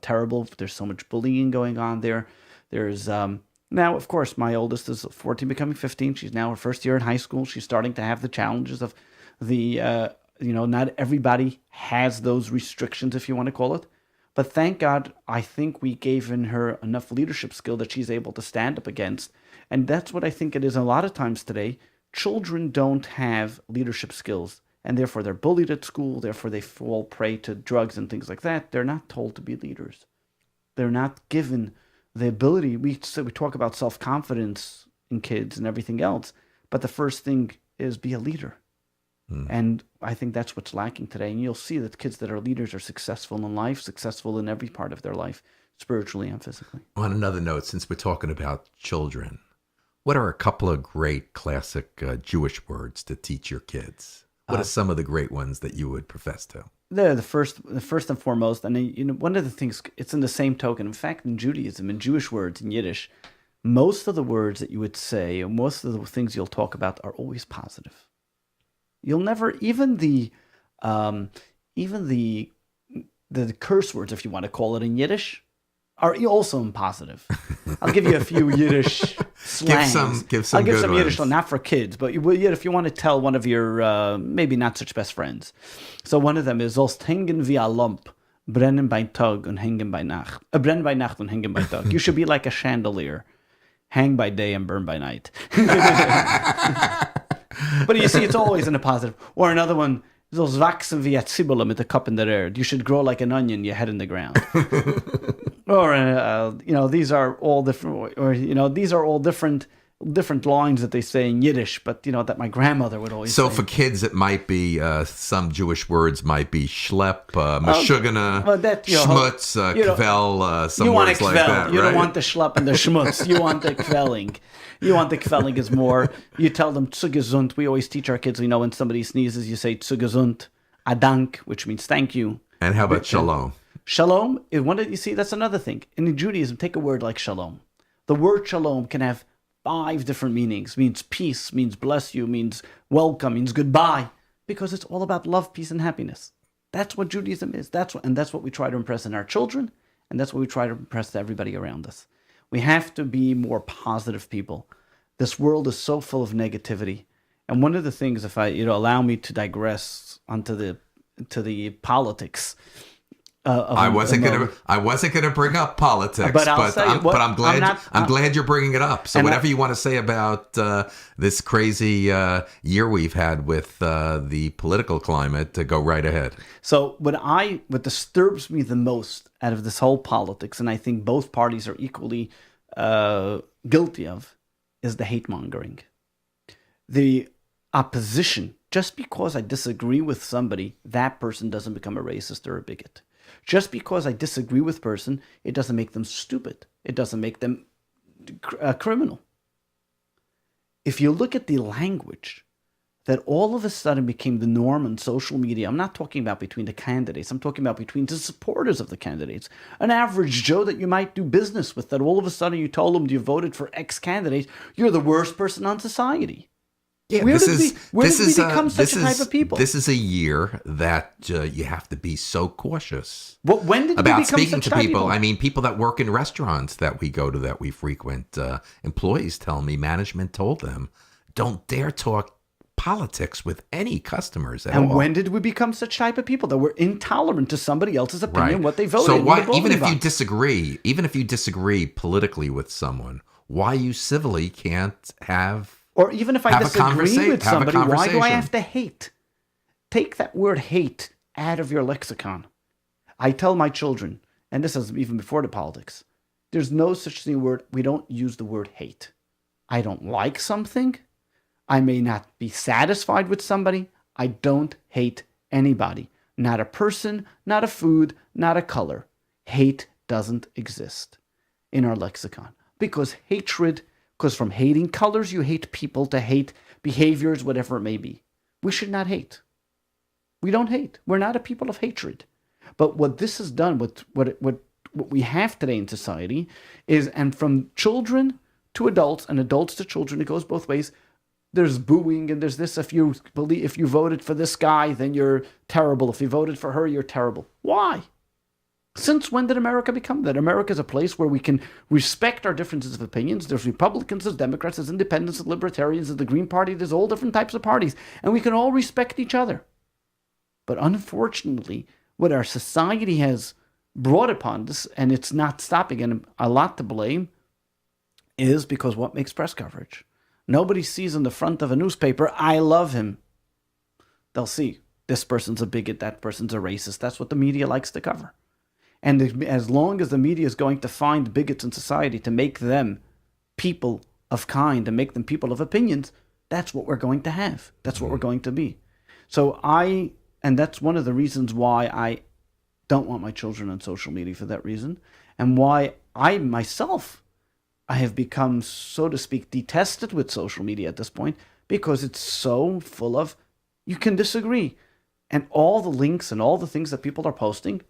terrible. There's so much bullying going on there. There's now, of course, my oldest is 14, becoming 15. She's now her first year in high school. She's starting to have the challenges of the, not everybody has those restrictions, if you want to call it. But thank God, I think we gave in her enough leadership skill that she's able to stand up against. And that's what I think it is a lot of times today. Children don't have leadership skills, and therefore they're bullied at school. Therefore, they fall prey to drugs and things like that. They're not told to be leaders. They're not given the ability. We talk about self-confidence in kids and everything else, but the first thing is be a leader. And I think that's what's lacking today. And you'll see that kids that are leaders are successful in life, successful in every part of their life, spiritually and physically. On another note, since we're talking about children, what are a couple of great classic Jewish words to teach your kids? What are some of the great ones that you would profess to? They're the first and foremost. And one of the things, it's in the same token. In fact, in Judaism, in Jewish words, in Yiddish, most of the words that you would say, or most of the things you'll talk about are always positive. You'll never, even the curse words, if you want to call it in Yiddish, are also in positive. I'll give you a few Yiddish slangs. Give some I'll give good some ones. Yiddish, not for kids, but if you want to tell one of your maybe not such best friends. So one of them is "Sollst hängen wie a Lamp, brennen bei Tag und hängen bei Nacht. Brennen bei Nacht und hängen bei Tag." You should be like a chandelier, hang by day and burn by night. But you see, it's always in a positive. Or another one, "Sollst wachsen wie a Zwiebel mit a cup in der Erde." You should grow like an onion, your head in the ground. Or these are all different. Or these are all different lines that they say in Yiddish. But that my grandmother would always. So say. for kids, it might be some Jewish words might be schlepp, meshugana, schmutz, kvel, some you want words a kvel. like that. You right? don't want the schlepp and the schmutz. You want the kvelling. You want the kvelling is more. You tell them zu gesund. We always teach our kids. When somebody sneezes, you say zu gesund, a dank, which means thank you. And how about shalom? Shalom, you see, that's another thing. In Judaism, take a word like shalom. The word shalom can have 5 different meanings. Means peace, means bless you, means welcome, means goodbye. Because it's all about love, peace, and happiness. That's what Judaism is. That's what we try to impress in our children, and that's what we try to impress to everybody around us. We have to be more positive people. This world is so full of negativity. And one of the things, if I allow me to digress onto the politics, I wasn't gonna bring up politics, but I'm glad you're bringing it up. So whatever you want to say about this crazy year we've had with the political climate, go right ahead. So what disturbs me the most out of this whole politics, and I think both parties are equally guilty of, is the hate mongering, the opposition. Just because I disagree with somebody, that person doesn't become a racist or a bigot. Just because I disagree with a person, it doesn't make them stupid. It doesn't make them a criminal. If you look at the language that all of a sudden became the norm on social media, I'm not talking about between the candidates, I'm talking about between the supporters of the candidates. An average Joe that you might do business with, that all of a sudden you told him you voted for X candidate, you're the worst person on society. Yeah, where did we become such a type of people? This is a year that you have to be so cautious. When did about we become speaking such to type people? People? I mean, people that work in restaurants that we go to, that we frequent. Employees tell me management told them, don't dare talk politics with any customers at all. And when did we become such type of people that we're intolerant to somebody else's opinion, what they voted? So why, even if you disagree politically with someone, why you civilly can't have? Or even if I disagree with somebody, why do I have to hate? Take that word hate out of your lexicon. I tell my children, and this is even before the politics, there's no such thing word, we don't use the word hate. I don't like something. I may not be satisfied with somebody. I don't hate anybody. Not a person, not a food, not a color. Hate doesn't exist in our lexicon. Because from hating colors, you hate people, to hate behaviors, whatever it may be. We should not hate. We don't hate. We're not a people of hatred. But what this has done, what we have today in society is, and from children to adults and adults to children, it goes both ways. There's booing and there's this. If you voted for this guy, then you're terrible. If you voted for her, you're terrible. Why? Since when did America become that? America is a place where we can respect our differences of opinions. There's Republicans, there's Democrats, there's Independents, there's Libertarians, there's the Green Party, there's all different types of parties. And we can all respect each other. But unfortunately, what our society has brought upon us, and it's not stopping, and a lot to blame, is because what makes press coverage? Nobody sees on the front of a newspaper, I love him. They'll see, this person's a bigot, that person's a racist. That's what the media likes to cover. And as long as the media is going to find bigots in society to make them people of kind and make them people of opinions, that's what we're going to have. That's what we're going to be. And that's one of the reasons why I don't want my children on social media, for that reason. And why I myself, I have become, so to speak, detested with social media at this point, because it's so full of, you can disagree. And all the links and all the things that people are posting,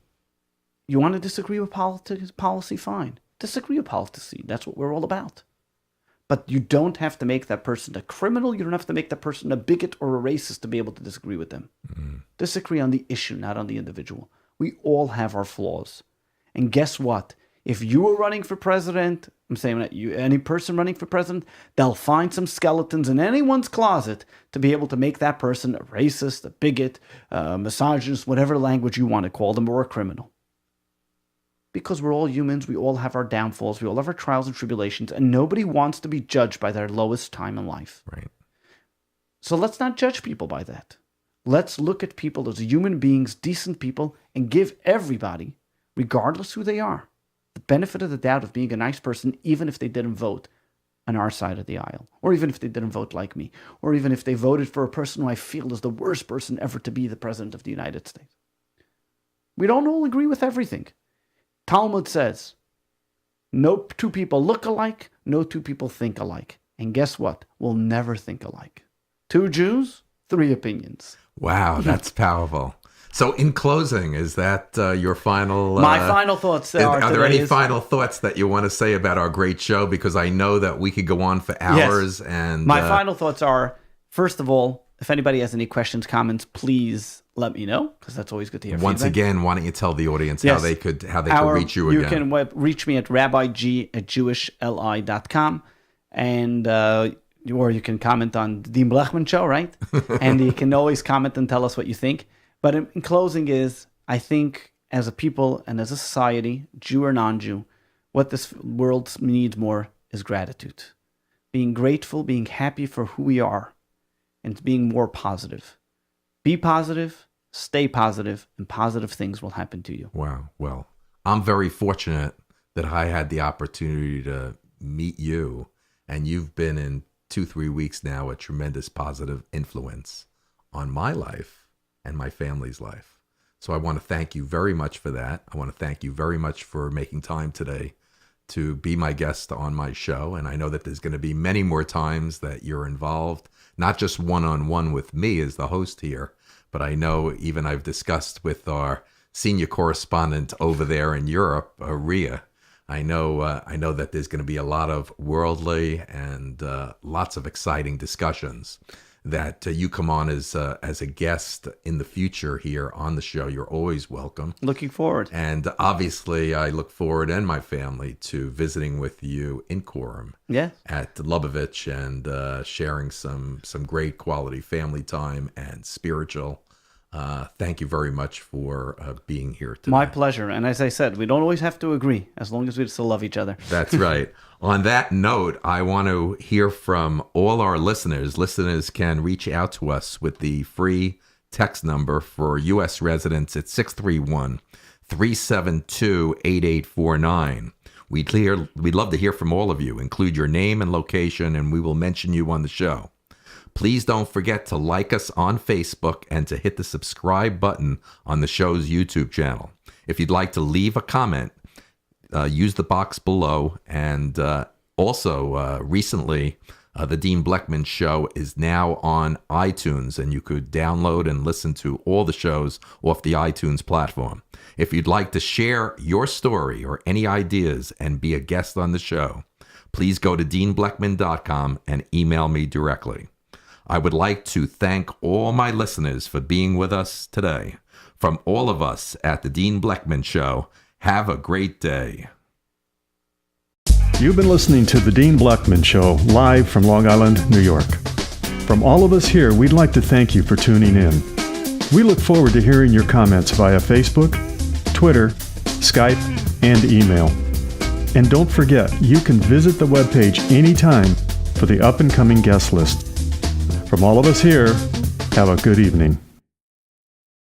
you want to disagree with policy, fine. Disagree with policy. That's what we're all about. But you don't have to make that person a criminal. You don't have to make that person a bigot or a racist to be able to disagree with them. Disagree on the issue, not on the individual. We all have our flaws. And guess what? If you were running for president, I'm saying that any person running for president, they'll find some skeletons in anyone's closet to be able to make that person a racist, a bigot, a misogynist, whatever language you want to call them, or a criminal. Because we're all humans, we all have our downfalls, we all have our trials and tribulations, and nobody wants to be judged by their lowest time in life. Right. So let's not judge people by that. Let's look at people as human beings, decent people, and give everybody, regardless who they are, the benefit of the doubt of being a nice person, even if they didn't vote on our side of the aisle, or even if they didn't vote like me, or even if they voted for a person who I feel is the worst person ever to be the president of the United States. We don't all agree with everything. Talmud says, no two people look alike, no two people think alike. And guess what? We'll never think alike. 2 Jews, 3 opinions. Wow, that's powerful. So in closing, is that your final... My final thoughts are there any final thoughts that you want to say about our great show? Because I know that we could go on for hours. Yes. And my final thoughts are, first of all, if anybody has any questions, comments, please let me know, because that's always good to hear. Once feedback. Again, why don't you tell the audience how they could reach you again? You can reach me at rabbig@jewishli.com, and or you can comment on the Dean Blechman Show, right? And you can always comment and tell us what you think. But in closing I think as a people and as a society, Jew or non-Jew, what this world needs more is gratitude. Being grateful, being happy for who we are, and being more positive. Be positive, stay positive, and positive things will happen to you. Wow. Well, I'm very fortunate that I had the opportunity to meet you, and you've been in 2-3 weeks now a tremendous positive influence on my life and my family's life. So I want to thank you very much for that. I want to thank you very much for making time today to be my guest on my show. And I know that there's going to be many more times that you're involved, not just one-on-one with me as the host here, but I know even I've discussed with our senior correspondent over there in Europe, Ria. I know that there's going to be a lot of worldly and lots of exciting discussions that you come on as a guest in the future here on the show. You're always welcome. Looking forward. And obviously, I look forward, and my family, to visiting with you in Quorum at Lubavitch and sharing some great quality family time and spiritual. Thank you very much for being here today. My pleasure. And as I said, we don't always have to agree, as long as we still love each other. That's right. On that note, I want to hear from all our listeners. Listeners can reach out to us with the free text number for U.S. residents at 631-372-8849. We'd love to hear from all of you. Include your name and location, and we will mention you on the show. Please don't forget to like us on Facebook and to hit the subscribe button on the show's YouTube channel. If you'd like to leave a comment, use the box below. And also, recently, the Dean Bleckman Show is now on iTunes, and you could download and listen to all the shows off the iTunes platform. If you'd like to share your story or any ideas and be a guest on the show, please go to deanbleckman.com and email me directly. I would like to thank all my listeners for being with us today. From all of us at the Dean Bleckman Show, have a great day. You've been listening to the Dean Bleckman Show, live from Long Island, New York. From all of us here, we'd like to thank you for tuning in. We look forward to hearing your comments via Facebook, Twitter, Skype, and email. And don't forget, you can visit the webpage anytime for the up-and-coming guest list. From all of us here, have a good evening.